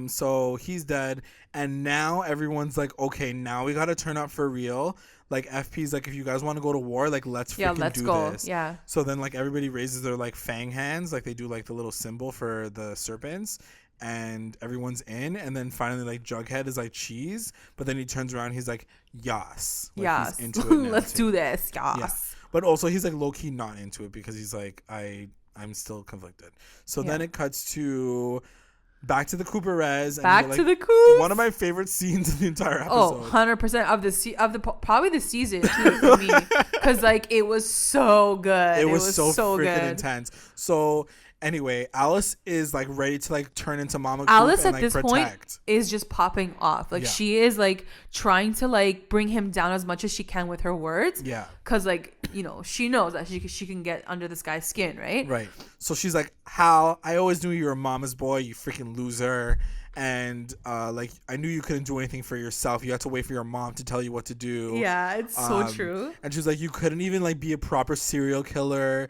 so he's dead, and now everyone's like, okay, now we gotta turn up for real. FP's if you guys want to go to war, let's freaking do this. Yeah. So then everybody raises their fang hands, they do the little symbol for the serpents, and everyone's in, and then finally Jughead is cheese, but then he turns around, he's like, yas. Yes. He's into it now Let's too. do this. Yes. Yeah. But also he's low key not into it because he's I'm still conflicted. So then it cuts to back to the Cooper Res. Back to the Coop. One of my favorite scenes in the entire episode. Oh, 100% of the probably the season too for me, because it was so good. It was so freaking good. intense. So anyway, Alice is ready to turn into Mama Coop Alice and at this protect. point is just popping off. She is trying to bring him down as much as she can with her words. Yeah. Cause she knows that she can get under this guy's skin, right? Right. So she's like, Hal, I always knew you were a mama's boy, you freaking loser. And I knew you couldn't do anything for yourself. You had to wait for your mom to tell you what to do. Yeah, it's so true. And she was like, you couldn't even be a proper serial killer.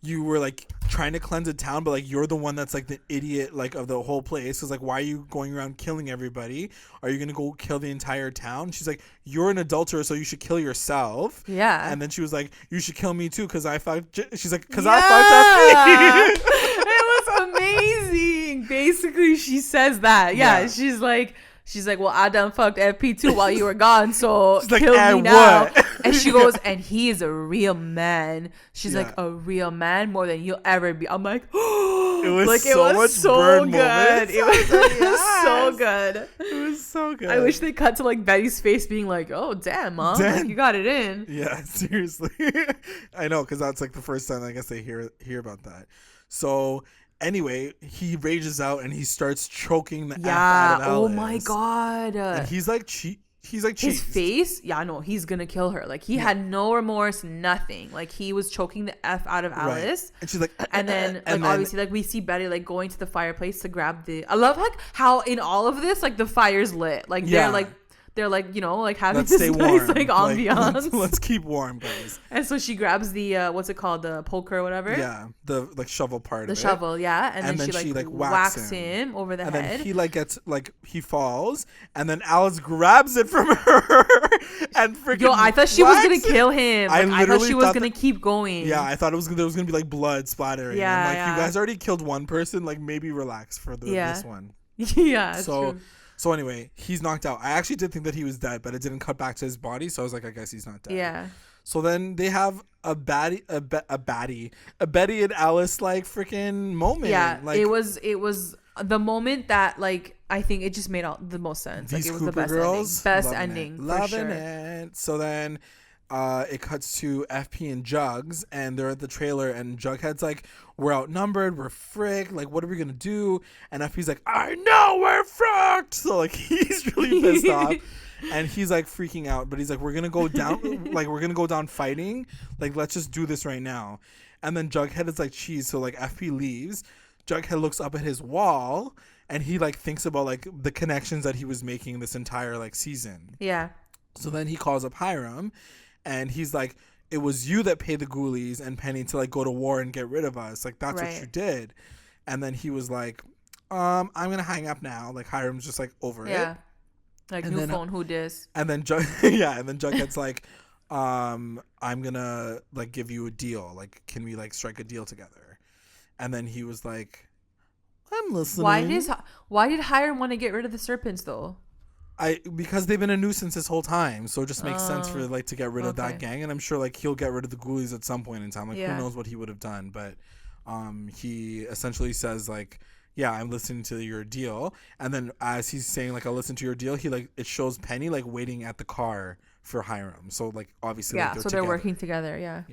You were trying to cleanse a town, but you're the one that's the idiot of the whole place. Because why are you going around killing everybody? Are you gonna go kill the entire town? She's like, you're an adulterer, so you should kill yourself. Yeah. And then she was like, you should kill me too, because I fucked. She's like, because I fucked up. It was amazing. Basically, she says that. Yeah. She's like, well, I done fucked FP too while you were gone, so kill me now. What? And she goes, and he is a real man. She's like, a real man more than you'll ever be. I'm like, oh, it was so good. Moments. It was so good. It was so good. I wish they cut to Betty's face being like, oh, damn, Mom. You got it in. Yeah, seriously. I know, because that's the first time I guess they hear about that. So anyway, he rages out and he starts choking the F out of Alice. Oh my God. And he's like cheese. His face, no, he's gonna kill her. He had no remorse, nothing. He was choking the F out of Alice. Right. And she's like, and then obviously we see Betty going to the fireplace to grab the. I love how in all of this the fire's lit. They're having let's this stay nice warm. Ambiance. Let's keep warm, guys. And so she grabs the what's it called, the poker or whatever. Yeah, the shovel part. The of shovel, it. yeah, and then she whacks him over the head. And then he gets he falls, and then Alice grabs it from her and freaking. Yo, I thought she was gonna kill him. I thought she was gonna keep going. Yeah, I thought there was gonna be blood splattering. Yeah, and, you guys already killed one person. Maybe relax for this one. Yeah. So. True. So anyway, he's knocked out. I actually did think that he was dead, but it didn't cut back to his body, so I was like, I guess he's not dead. Yeah. So then they have a Betty and Alice freaking moment. Yeah, it was the moment that I think it just made all the most sense. These it was Cooper the best girls, ending. Best ending. Loving for sure. it. So then it cuts to FP and Jugs, and they're at the trailer, and Jughead's like, we're outnumbered, we're fricked, what are we gonna do? And FP's like, I know we're fricked. So he's really pissed off, and he's freaking out, but he's like, we're gonna go down, we're gonna go down fighting, let's just do this right now. And then Jughead is cheese. So FP leaves, Jughead looks up at his wall, and he thinks about the connections that he was making this entire season. Yeah. So then he calls up Hiram, and he's like, it was you that paid the ghoulies and Penny to go to war and get rid of us. That's what you did. And then he was like, I'm gonna hang up now. Hiram's just over it. Yeah. New phone, who dis? And then Jughead's like, I'm gonna give you a deal. Can we strike a deal together? And then he was like, I'm listening. Why did Hiram want to get rid of the serpents though? because they've been a nuisance this whole time, so it just makes sense for like to get rid of that gang, and I'm sure like he'll get rid of the ghoulies at some point in time. Like who knows what he would have done, but he essentially says like, yeah, I'm listening to your deal, and then as he's saying like I'll listen to your deal, he like it shows Penny like waiting at the car for Hiram. So like obviously like, they're working together. Yeah.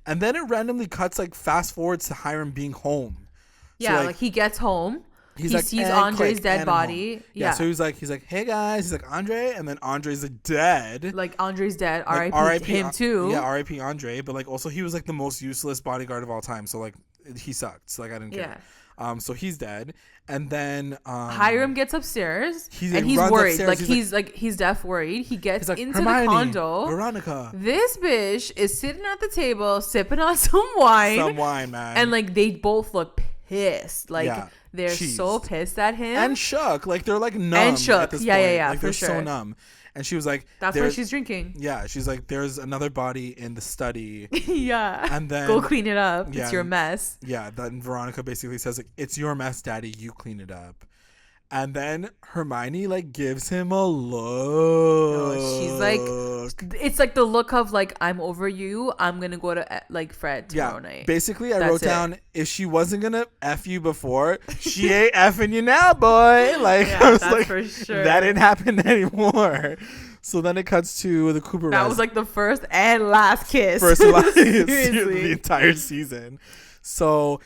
And then it randomly cuts like fast forwards to Hiram being home. Yeah, so, like he gets home. He sees Andre's dead body. Yeah, so he's like, hey guys. He's like, Andre, and then Andre's like dead. Like Andre's dead. R.I.P. him too. Yeah, R.I.P. Andre. But like also he was like the most useless bodyguard of all time. So like he sucked. So, like I didn't care. So he's dead, and then Hiram gets upstairs and he's worried. Upstairs. Like he's deaf worried. He gets like, into the condo. Veronica. This bitch is sitting at the table sipping on some wine. Some wine, man. And like they both look pissed. Like they're so pissed at him and shook. Like they're like numb. And shook. At this point. Like they're so numb. And she was like, that's why she's drinking. Yeah, she's like, there's another body in the study. And then go clean it up. It's your mess. Yeah, then Veronica basically says like, it's your mess, Daddy. You clean it up. And then Hermione like gives him a look. She's like, it's like the look of like, I'm over you. I'm gonna go to like Fred tomorrow night. Basically, I wrote down, if she wasn't gonna F you before, she ain't effing you now, boy. Like I was like, for sure. That didn't happen anymore. So then it cuts to the Cooper. That was like the first and last kiss. First and last the entire season. So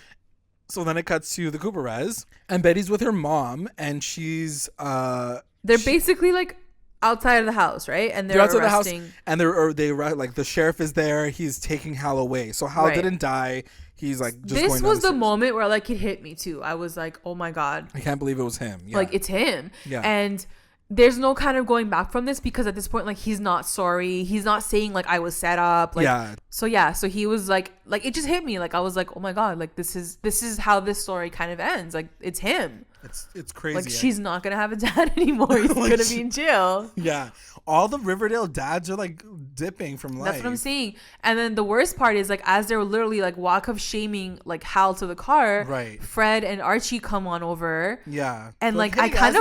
then it cuts to the Cooper res, and Betty's with her mom, and she's they're basically like outside of the house, right? And they're outside arresting. The house, and they like the sheriff is there. He's taking Hal away, so Hal didn't die. He's like just this was the moment where like it hit me too. I was like, oh my god, I can't believe it was him. Yeah. Like it's him. Yeah. And there's no kind of going back from this because at this point, like he's not sorry. He's not saying like I was set up. Like, So he was like it just hit me. Like I was like, oh my god, like this is how this story kind of ends. Like it's him. It's crazy. Like she's not gonna have a dad anymore. He's like, gonna be in jail. Yeah. All the Riverdale dads are like dipping from life. That's what I'm saying. And then the worst part is like as they're literally like walk of shaming like Hal to the car. Right. Fred and Archie come on over. Yeah. And like I kind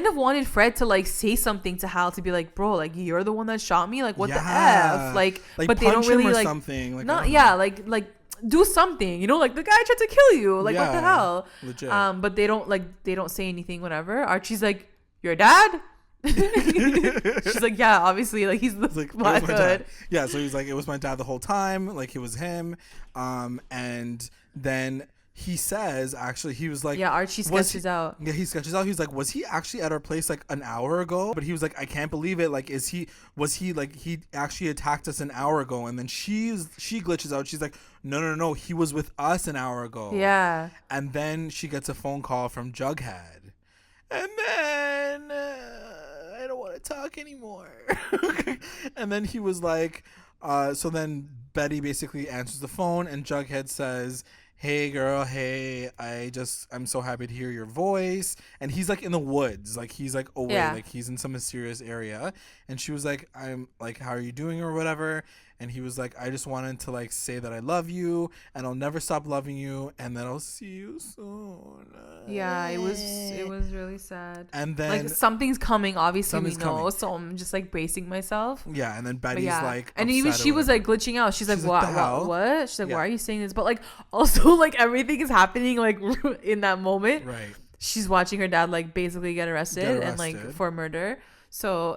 of wanted Fred to like say something to Hal to be like, bro, like you're the one that shot me. Like what the F? Like but they don't really like something. Like not like do something, you know, like the guy tried to kill you. Like what the hell? Legit. But they don't say anything, whatever. Archie's like, your dad? She's like, yeah, obviously, like he's the like, my dad. Yeah, so he's like, it was my dad the whole time, like it was him. And then he says, actually, he was like, Archie sketches out. Yeah, he sketches out. He's like, was he actually at our place like an hour ago? But he was like, I can't believe it. Like, was he like, he actually attacked us an hour ago? And then she glitches out. She's like, no, he was with us an hour ago. Yeah. And then she gets a phone call from Jughead. And then I don't want to talk anymore. And then he was like, so then Betty basically answers the phone and Jughead says, hey girl, hey, I'm so happy to hear your voice. And he's like in the woods, like he's like away, like he's in some mysterious area. And she was like, I'm like, how are you doing or whatever? And he was like, I just wanted to like say that I love you and I'll never stop loving you and that I'll see you soon. Yeah, it was really sad. And then like something's coming, obviously we know, so I'm just like bracing myself. Yeah, and then Betty's like, and even she was like glitching out. She's like, what? She's like, why are you saying this? But like also like everything is happening like in that moment. Right. She's watching her dad like basically get arrested. And like for murder. So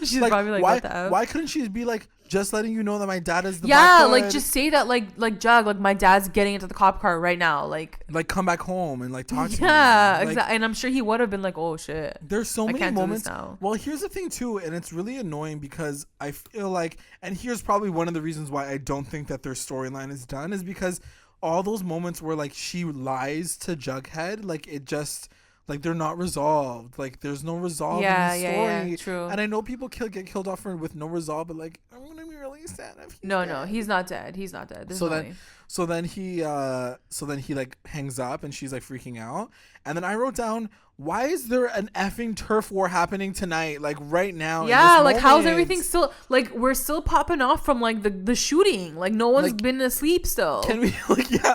she's like, probably like, what the F? Why couldn't she be like, just letting you know that my dad is the like just say that like Jug, like my dad's getting into the cop car right now, like come back home and like talk to me. Yeah, exactly. And I'm sure he would have been like, oh shit, there's so many moments now. Well, here's the thing too, and it's really annoying because I feel like, and here's probably one of the reasons why I don't think that their storyline is done, is because all those moments where like she lies to Jughead, like it just like they're not resolved. Like there's no resolve in the story. Yeah, true. And I know people get killed off with no resolve, but like I'm gonna be really sad if he's dead. No, he's not dead. He's not dead. So then he like hangs up and she's like freaking out. And then I wrote down, why is there an effing turf war happening tonight? Like right now. Yeah, like how's everything still, like we're still popping off from like the shooting. Like no one's been asleep still. Can we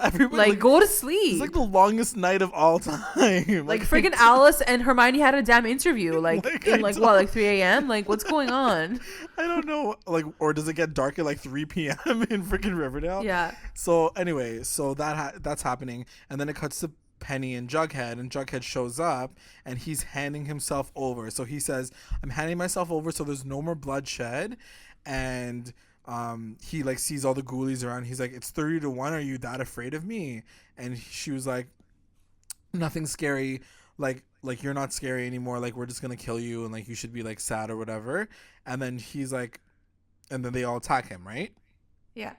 everybody like go to sleep? It's like the longest night of all time. Like freaking Alice and Hermione had a damn interview like in like 3 a.m. Like what's going on? I don't know. Like, or does it get dark at like 3 p.m. in freaking Riverdale? Yeah. So anyway, so that's happening, and then it cuts to Penny and Jughead shows up and he's handing himself over. So he says, I'm handing myself over so there's no more bloodshed. And he like sees all the ghoulies around. He's like, it's 30-1. Are you that afraid of me? And she was like, nothing scary. Like you're not scary anymore. Like we're just gonna kill you and like you should be like sad or whatever. And then he's like, and then they all attack him, right? Yeah.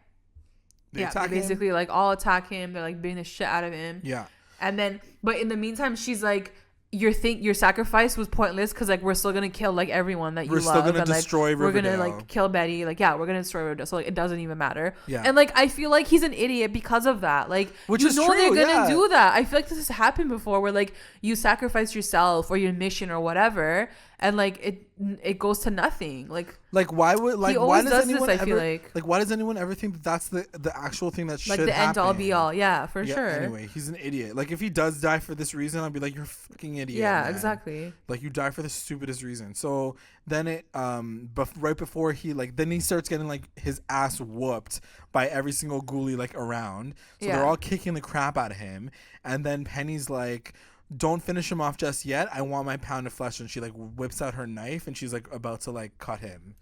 They basically like all attack him. They're like beating the shit out of him. Yeah. And then, but in the meantime, she's like, your sacrifice was pointless because like we're still gonna kill like everyone that you love. We're still gonna destroy Riverdale. We're gonna like kill Betty. Like we're gonna destroy Riverdale. So like it doesn't even matter. Yeah. And like I feel like he's an idiot because of that. Like which you is know true, they're gonna do that. I feel like this has happened before where like you sacrifice yourself or your mission or whatever, and like it goes to nothing. Like why would like he why always does does anyone this, I ever, feel like why does anyone ever think that that's the actual thing that like should the happen? end all be all? Yeah, for sure. Anyway, he's an idiot. Like if he does die for this reason, I'll be like, you're a fucking idiot. Yeah, man. exactly. Like you die for the stupidest reason. So then it right before he then he starts getting like his ass whooped by every single ghoulie like around. So they're all kicking the crap out of him. And then Penny's like, don't finish him off just yet. I want my pound of flesh. And she like whips out her knife and she's like about to like cut him.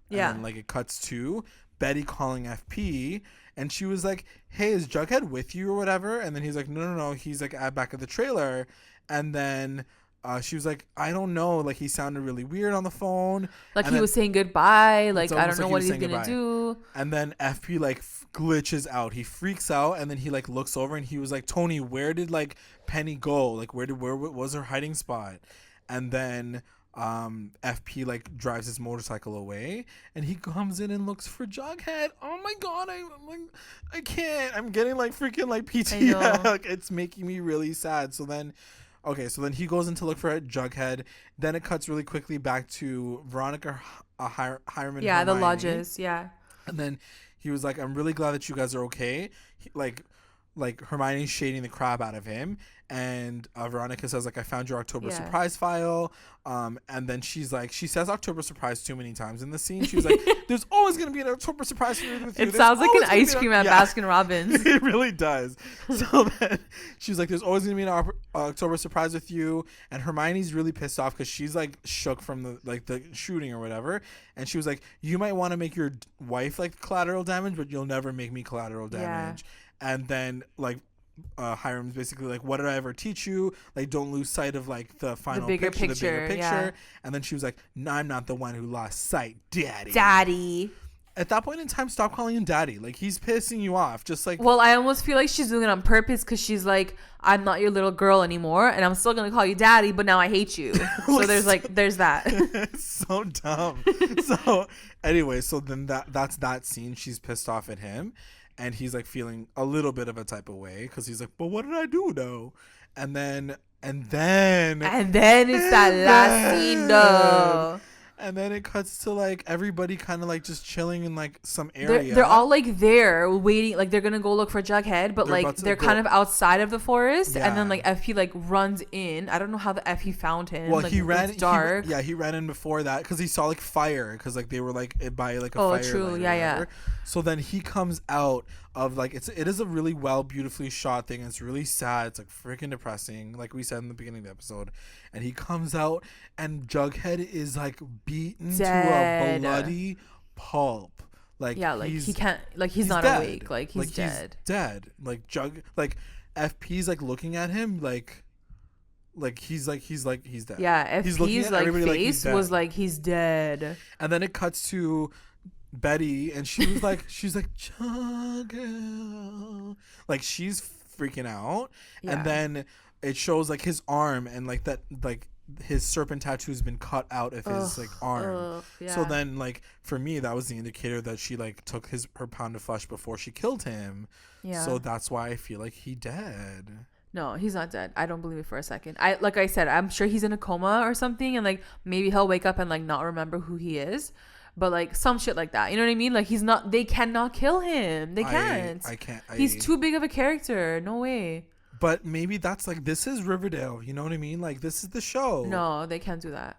Yeah. And then like it cuts to Betty calling FP and she was like, hey, is Jughead with you or whatever? And then he's like, no. He's like back at the trailer. And then she was like, I don't know. Like he sounded really weird on the phone. Like he was saying goodbye. Like I don't know what he's going to do. And then FP like glitches out. He freaks out and then he like looks over and he was like, Tony, where did like Penny go? Like where was her hiding spot? And then FP like drives his motorcycle away and he comes in and looks for Jughead. Oh my god, I can't. I'm getting like freaking like PTSD. Like, it's making me really sad. So then he goes in to look for Jughead. Then it cuts really quickly back to Veronica, Hiram, and yeah, Hermione. the lodges. Yeah. And then he was like, I'm really glad that you guys are okay. Like Hermione's shading the crap out of him. And Veronica says, like, I found your October surprise file. And then she says October surprise too many times in the scene. She was like, there's always going to be an October surprise for you. It sounds like an ice cream at Baskin Robbins. It really does. So then she was like, there's always going to be an October surprise with you. And Hermione's really pissed off because she's like shook from the shooting or whatever. And she was like, you might want to make your wife like collateral damage, but you'll never make me collateral damage. And then like Hiram's basically like, what did I ever teach you? Like, don't lose sight of like the final bigger picture. The bigger picture. Yeah. And then she was like, no, I'm not the one who lost sight, daddy. At that point in time, stop calling him daddy. Like, he's pissing you off. Just like, well, I almost feel like she's doing it on purpose because she's like, I'm not your little girl anymore and I'm still gonna call you daddy, but now I hate you. So there's that. It's so dumb. So anyway, so then that's that scene. She's pissed off at him. And he's like feeling a little bit of a type of way because he's like, but what did I do though? And then it's that last scene though. And then it cuts to like everybody kind of like just chilling in like some area. They're all like there waiting, like they're gonna go look for Jughead, but like they're kind of outside of the forest. And then like FP like runs in. I don't know how the FP found him. Well, like, he ran. It's dark. He ran in before that because he saw like fire because like they were like by like a fire. Oh, true. Yeah. So then he comes out of like it is a really beautifully shot thing. It's really sad. It's like freaking depressing, like we said in the beginning of the episode. And he comes out, and Jughead is like beaten to a bloody pulp. Like he can't. Like he's not dead. Awake. Like he's dead. He's dead. Like FP's like looking at him like he's dead. Yeah, FP's like face was like he's dead. And then it cuts to Betty, and she's like Jughead. Like she's freaking out. And then it shows like his arm and like that like his serpent tattoo has been cut out of his like arm. So then like for me that was the indicator that she like took her pound of flesh before she killed him. So that's why I feel like he dead. No, he's not dead. I don't believe it for a second. Like I said, I'm sure he's in a coma or something, and like maybe he'll wake up and like not remember who he is, but like some shit like that. You know what I mean? Like he's not. They cannot kill him. They can't. I can't. He's too big of a character. No way. But maybe that's like, this is Riverdale. You know what I mean? Like this is the show. No, they can't do that.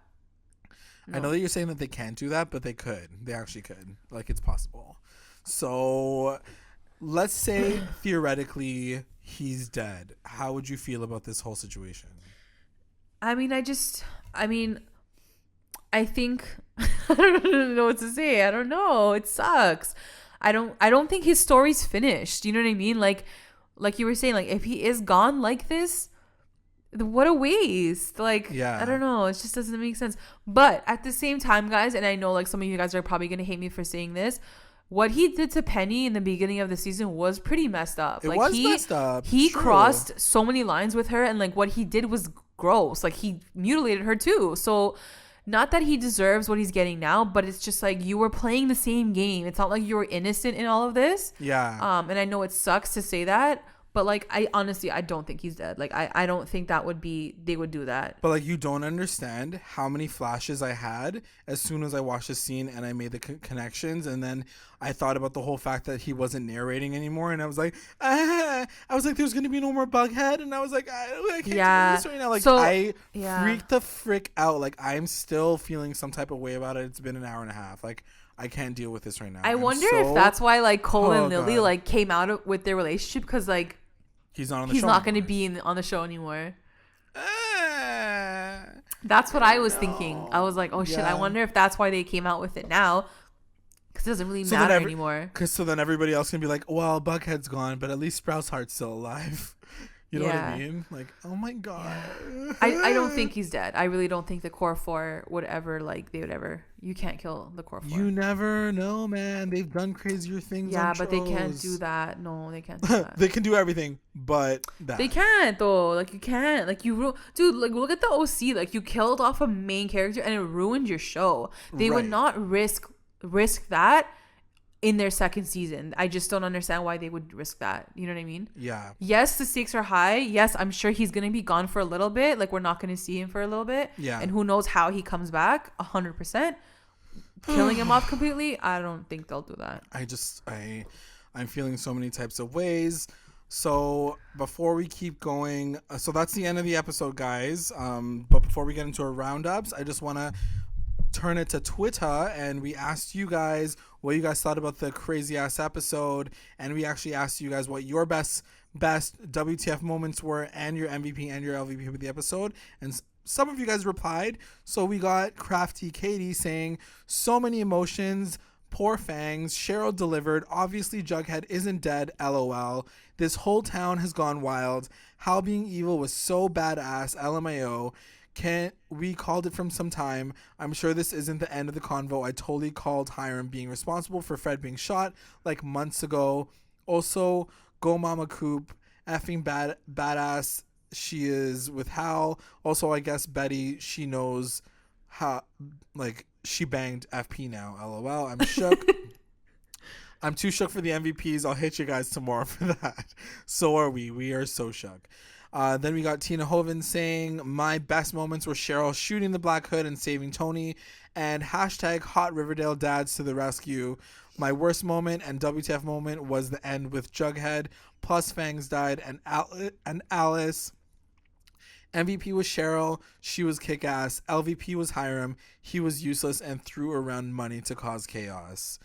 No. I know that you're saying that they can't do that, but they could. They actually could. Like it's possible. So let's say theoretically he's dead. How would you feel about this whole situation? I think I don't know what to say. I don't know. It sucks. I don't think his story's finished. You know what I mean? Like you were saying, like if he is gone like this, what a waste. Like, yeah. I don't know. It just doesn't make sense. But at the same time, guys, and I know like some of you guys are probably going to hate me for saying this, what he did to Penny in the beginning of the season was pretty messed up. It was messed up. He crossed so many lines with her, and like what he did was gross. Like he mutilated her too. So not that he deserves what he's getting now, but it's just like you were playing the same game. It's not like you were innocent in all of this. Yeah. And I know it sucks to say that, but like I honestly don't think he's dead. Like I don't think they would do that. But like you don't understand how many flashes I had as soon as I watched the scene and I made the connections, and then I thought about the whole fact that he wasn't narrating anymore, and I was like, there's gonna be no more Bughead, and I was like, I can't do this right now. Like so, I freaked the frick out. Like I'm still feeling some type of way about it. It's been an hour and a half. Like I can't deal with this right now. I wonder if that's why like Cole and Lily like came out with their relationship, because like he's not on the show. He's not going to be on the show anymore. That's what I was thinking. I was like, oh shit, I wonder if that's why they came out with it now. Because it doesn't really matter anymore. Because so then everybody else can be like, well, Bughead's gone, but at least Sprout's Heart's still alive. You know what I mean? Like, oh my God. Yeah. I don't think he's dead. I really don't think the Core 4 would ever, like, you can't kill the Core 4. You never know, man. They've done crazier things. Yeah, on but shows. They can't do that. No, they can't do that. They can do everything, but that. They can't, though. Like, you can't. Like, dude, like, look at the OC. Like, you killed off a main character and it ruined your show. They would not risk that in their second season. I just don't understand why they would risk that. You know what I mean? Yeah. Yes, the stakes are high. Yes, I'm sure he's going to be gone for a little bit. Like, we're not going to see him for a little bit. Yeah. And who knows how he comes back 100%. Killing him off completely, I don't think they'll do that. I'm feeling so many types of ways. So before we keep going, so that's the end of the episode, guys. But before we get into our roundups, I just want to turn it to Twitter, and we asked you guys what you guys thought about the crazy ass episode, and we actually asked you guys what your best WTF moments were, and your MVP and your LVP of the episode, and some of you guys replied. So we got Crafty Katie saying, so many emotions, poor Fangs, Cheryl delivered, obviously Jughead isn't dead, LOL, this whole town has gone wild, Hal being evil was so badass, LMAO, we called it from some time. I'm sure this isn't the end of the convo. I totally called Hiram being responsible for Fred being shot like months ago. Also, go Mama Coop, effing badass she is with Hal. Also, I guess Betty, she knows how, like, she banged FP now. LOL. I'm shook. I'm too shook for the MVPs. I'll hit you guys tomorrow for that. So are we. We are so shook. Then we got Tina Hoven saying, my best moments were Cheryl shooting the Black Hood and saving Tony, and hashtag hot Riverdale dads to the rescue. My worst moment and WTF moment was the end with Jughead, plus Fangs died, and Alice. MVP was Cheryl. She was kick-ass. LVP was Hiram. He was useless and threw around money to cause chaos.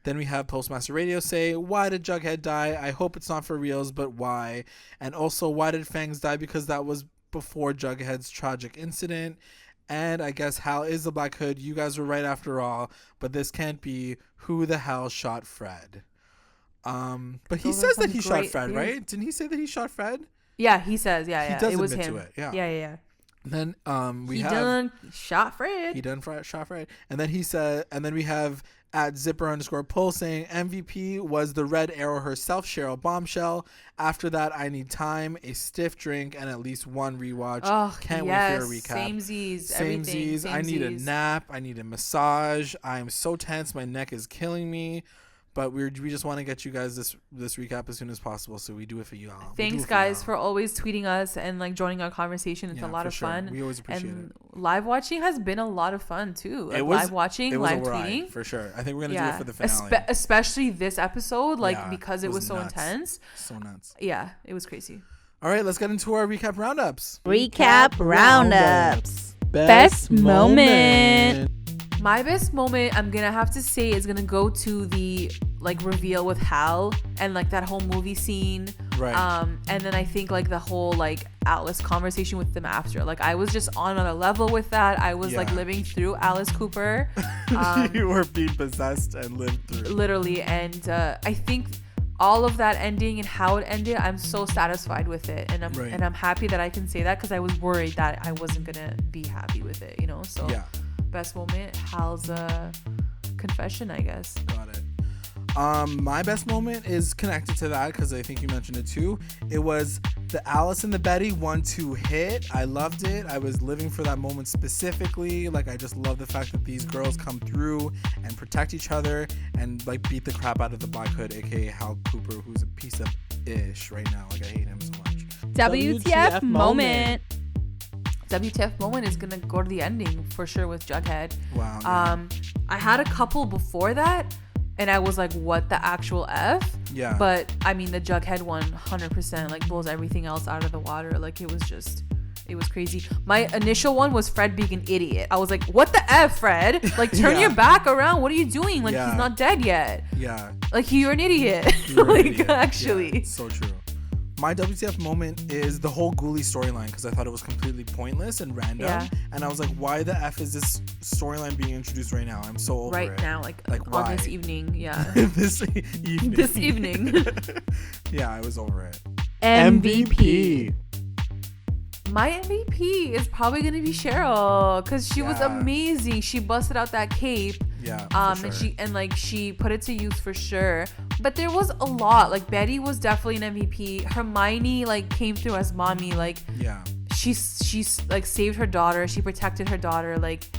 Then we have Postmaster Radio say, why did Jughead die? I hope it's not for reals, but why? And also, why did Fangs die? Because that was before Jughead's tragic incident. And I guess Hal is the Black Hood. You guys were right after all, but this can't be. Who the hell shot Fred? But he says that he shot Fred, right? Didn't he say that he shot Fred? Yeah, he says, yeah. He does it was admit him. to it, yeah. Yeah. Then he done shot Fred. Shot Fred. And then he said, and then we have at @zipper_pull saying MVP was the red arrow herself, Cheryl Bombshell. After that, I need time, a stiff drink, and at least one rewatch. Oh, Can't wait for a recap. Samesies. I need a nap. I need a massage. I'm so tense. My neck is killing me. But we just want to get you guys this recap as soon as possible, so we do it for you all. Thanks, guys, for always tweeting us and like joining our conversation. It's a lot of fun. We always appreciate it. Live watching has been a lot of fun too. Like live watching, live tweeting, for sure. I think we're gonna do it for the finale, especially this episode, like because it was so intense. So nuts. Yeah, it was crazy. All right, let's get into our recap roundups. Recap roundups. Best moment. My best moment, I'm gonna have to say, is gonna go to the like reveal with Hal and like that whole movie scene. Right. And then I think like the whole like Alice conversation with them after. Like I was just on another level with that. I was like living through Alice Cooper. You were being possessed and lived through. Literally, and I think all of that ending and how it ended, I'm so satisfied with it, and I'm happy that I can say that, because I was worried that I wasn't gonna be happy with it, you know. So best moment, Hal's confession, I guess. Got it. My best moment is connected to that, because I think you mentioned it too. It was the Alice and the Betty 1-2 hit. I loved it. I was living for that moment specifically. Like, I just love the fact that these girls come through and protect each other and like beat the crap out of the Black Hood, aka Hal Cooper, who's a piece of ish right now. Like, I hate him so much. WTF moment. WTF moment is gonna go to the ending for sure with Jughead. Wow. Yeah. I had a couple before that, and I was like, what the actual F? Yeah. But I mean, the Jughead one 100% like blows everything else out of the water. Like it was crazy. My initial one was Fred being an idiot. I was like, what the F, Fred? Like, turn your back around. What are you doing? Like, he's not dead yet. Yeah. Like, you're an idiot. Like, actually. Yeah, so true. My WTF moment is the whole Ghoulie storyline, because I thought it was completely pointless and random. Yeah. And I was like, why the F is this storyline being introduced right now? I'm so over it. Right now, like on why? this evening. Yeah. This evening. This evening. Yeah, I was over it. MVP. My MVP is probably going to be Cheryl, because she was amazing. She busted out that cape. Yeah, for sure. and she put it to use for sure. But there was a lot. Like, Betty was definitely an MVP. Hermione like came through as mommy. Like, she's like saved her daughter. She protected her daughter. Like,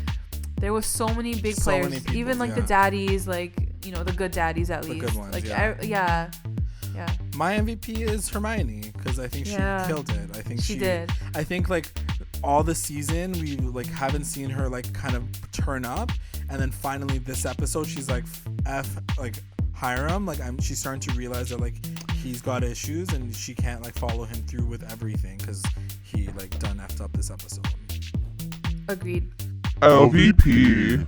there was so many big players. Many people, even like the daddies, like, you know, the good daddies at least. The good ones, like, yeah. My MVP is Hermione, because I think she killed it. I think she did. I think like all the season we like haven't seen her like kind of turn up, and then finally this episode she's like Hiram. Like she's starting to realize that like he's got issues and she can't like follow him through with everything because he like done effed up this episode. Agreed. LVP.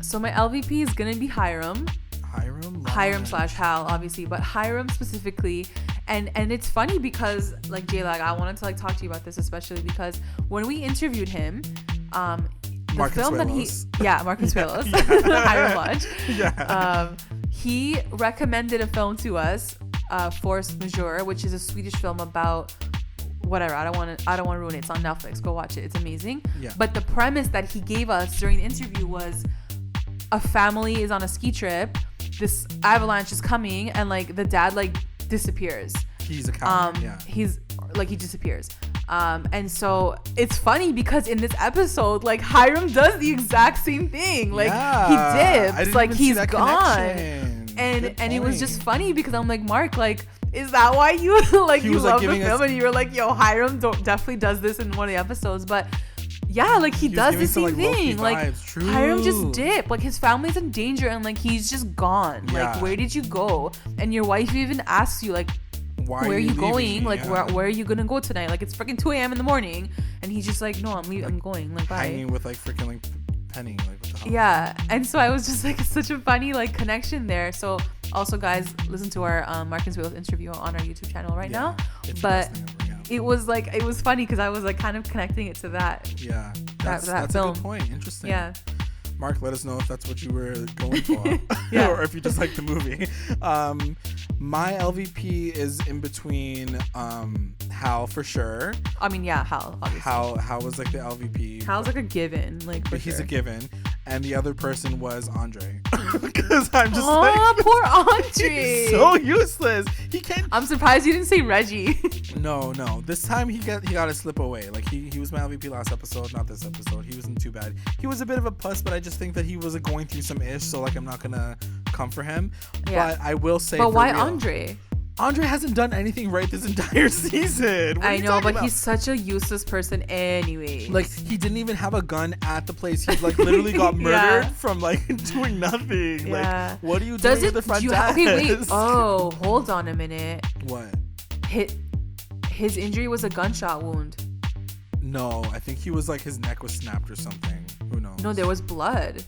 So my LVP is gonna be Hiram / Hal, obviously, but Hiram specifically. And it's funny because like JLAG, I wanted to like talk to you about this, especially because when we interviewed him, the film that Marcus Willis, Hiram Lodge, he recommended a film to us, Force Majeure, which is a Swedish film about whatever. I don't want to ruin it. It's on Netflix. Go watch it. It's amazing. Yeah. But the premise that he gave us during the interview was a family is on a ski trip. This avalanche is coming, and like the dad like disappears. He's a coward. He's like he disappears. And so it's funny because in this episode, like Hiram does the exact same thing. Like he dips, like he's gone. And it was just funny because I'm like, Mark, like, is that why you like you love the film? And you were like, yo, Hiram definitely does this in one of the episodes, but. Yeah, like he does the same thing. Like Hiram just dipped. Like his family's in danger and like he's just gone. Yeah. Like where did you go? And your wife even asks you like, where are you going? Like where are you gonna go tonight? Like it's freaking 2 a.m. in the morning, and he's just like, no, I'm going. Like bye. Hanging with like freaking like Penny. Like what the hell? Yeah, and so I was just like, it's such a funny like connection there. So also guys, listen to our Marcus Willis interview on our YouTube channel right now. But. It was funny because I was like kind of connecting it to that. Yeah, that's film. A good point. Interesting. Yeah. Mark, let us know if that's what you were going for, or if you just like the movie. My LVP is in between Hal for sure. I mean, yeah, Hal. Obviously. Hal was like the LVP. Hal's like a given, like. But he's a given, and the other person was Andre, because I'm just like, poor Andre. He's so useless. He can't. I'm surprised you didn't say Reggie. No. This time he got to slip away. Like he was my LVP last episode, not this episode. He wasn't too bad. He was a bit of a puss, but I just think that he was like, going through some ish. So like I'm not gonna come for him. Yeah. But I will say, but why real, Andre? Andre hasn't done anything right this entire season. I know, but he's such a useless person anyway. Like, he didn't even have a gun at the place. He like literally got murdered from like doing nothing. Yeah. Like, what are you doing at the front desk? Okay, wait. Oh, hold on a minute. What? His injury was a gunshot wound. No, I think he was like, his neck was snapped or something. Who knows? No, there was blood.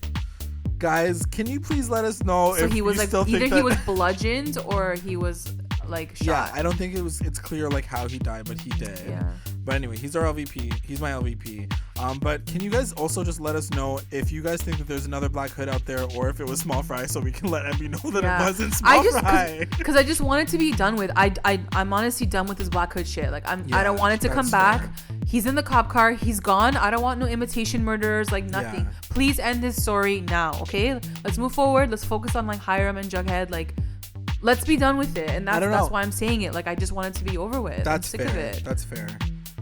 Guys, can you please let us know so if he was like still either think he was bludgeoned or he was like shot. Yeah, I don't think it's clear like how he died, but he did. Yeah. But anyway, he's our LVP. He's my LVP. But can you guys also just let us know if you guys think that there's another Black Hood out there, or if it was Small Fry, so we can let Emby know that it wasn't Small Fry. Because I just want it to be done with. I'm honestly done with this Black Hood shit. Like I don't want it to come back. He's in the cop car. He's gone. I don't want no imitation murders. Like nothing. Yeah. Please end this story now. Okay. Let's move forward. Let's focus on like Hiram and Jughead. Like, let's be done with it. And that's why I'm saying it. Like, I just want it to be over with. That's I'm sick fair. of it. That's fair.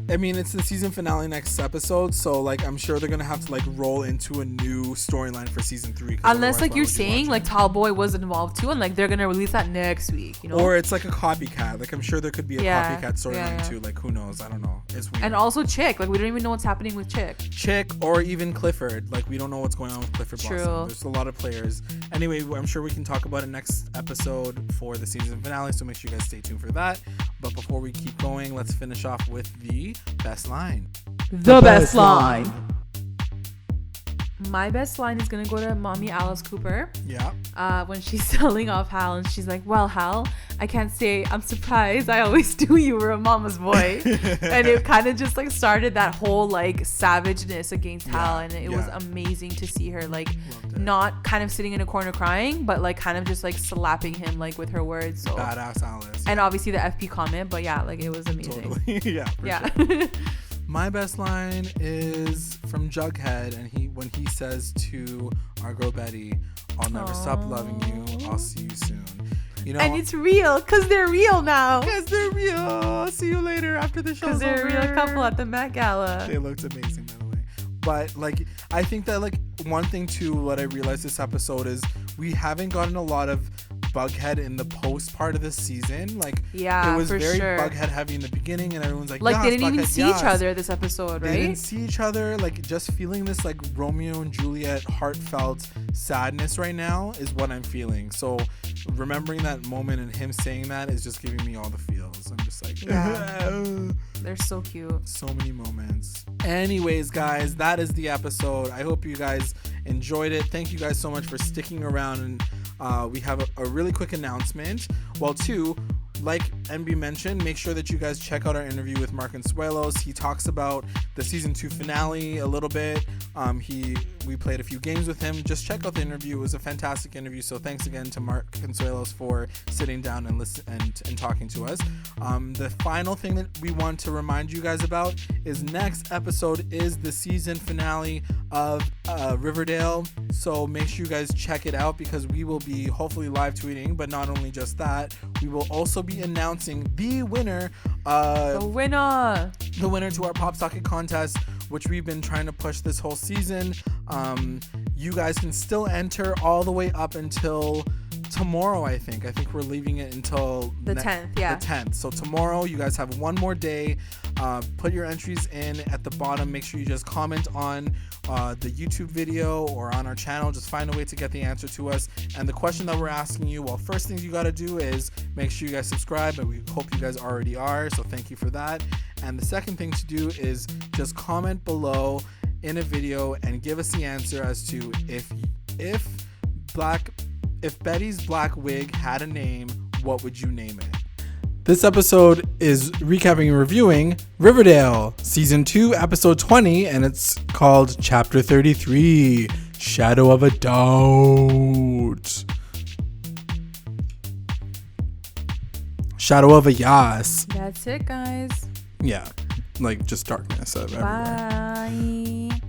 I mean, it's the season finale next episode, so like I'm sure they're gonna have to like roll into a new storyline for season 3. Unless like you're saying like Tallboy was involved too, and like they're gonna release that next week, you know? Or it's like a copycat. Like I'm sure there could be a copycat storyline too. Like who knows? I don't know. It's weird. And also Chick. Like we don't even know what's happening with Chick, or even Clifford. Like we don't know what's going on with Clifford Blossom. There's a lot of players. Anyway, I'm sure we can talk about it next episode for the season finale. So make sure you guys stay tuned for that. But before we keep going, let's finish off with the best line. The best line. My best line is gonna go to Mommy Alice Cooper. Yeah. When she's telling off Hal and she's like, "Well, Hal, I can't say I'm surprised. I always knew you were a mama's boy." And it kind of just like started that whole like savageness against Hal, and it was amazing to see her like not kind of sitting in a corner crying, but like kind of just like slapping him like with her words. So badass Alice. And obviously the FP comment, but yeah, like it was amazing. Totally. Yeah. Sure. My best line is from Jughead, and when he says to our girl Betty, "I'll never stop loving you. I'll see you soon." You know, and it's real because they're real now. Yes, they're real. I'll see you later after the show's over. Because they're a real couple at the Met Gala. They looked amazing, by the way. But like, I think that like one thing too, what I realized this episode is we haven't gotten a lot of Bughead in the post part of this season. Like, it was very Bughead heavy in the beginning, and everyone's like they didn't even see each other this episode, right? They didn't see each other. Like, just feeling this like Romeo and Juliet heartfelt sadness right now is what I'm feeling. So remembering that moment and him saying that is just giving me all the feels. I'm just like, they're so cute. So many moments. Anyways, guys, that is the episode. I hope you guys enjoyed it. Thank you guys so much for sticking around, and we have a really quick announcement. Well, two, like NB mentioned, make sure that you guys check out our interview with Mark Consuelos. He talks about the season 2 finale a little bit. We played a few games with him. Just check out the interview. It was a fantastic interview. So thanks again to Mark Consuelos for sitting down and listen and talking to us. The final thing that we want to remind you guys about is next episode is the season finale of Riverdale. So make sure you guys check it out, because we will be hopefully live tweeting. But not only just that, we will also be announcing the winner to our Popsocket contest, which we've been trying to push this whole season. You guys can still enter all the way up until tomorrow. I think we're leaving it until the 10th. Yeah, the 10th. So tomorrow you guys have one more day. Put your entries in at the bottom. Make sure you just comment on the YouTube video or on our channel. Just find a way to get the answer to us. And the question that we're asking you, well, first thing you got to do is make sure you guys subscribe, and we hope you guys already are, so thank you for that. And the second thing to do is just comment below in a video and give us the answer as to if Betty's black wig had a name, what would you name it? This episode is recapping and reviewing Riverdale Season 2, Episode 20, and it's called Chapter 33, Shadow of a Doubt. Shadow of a Yas. That's it, guys. Yeah, like just darkness everywhere. Bye.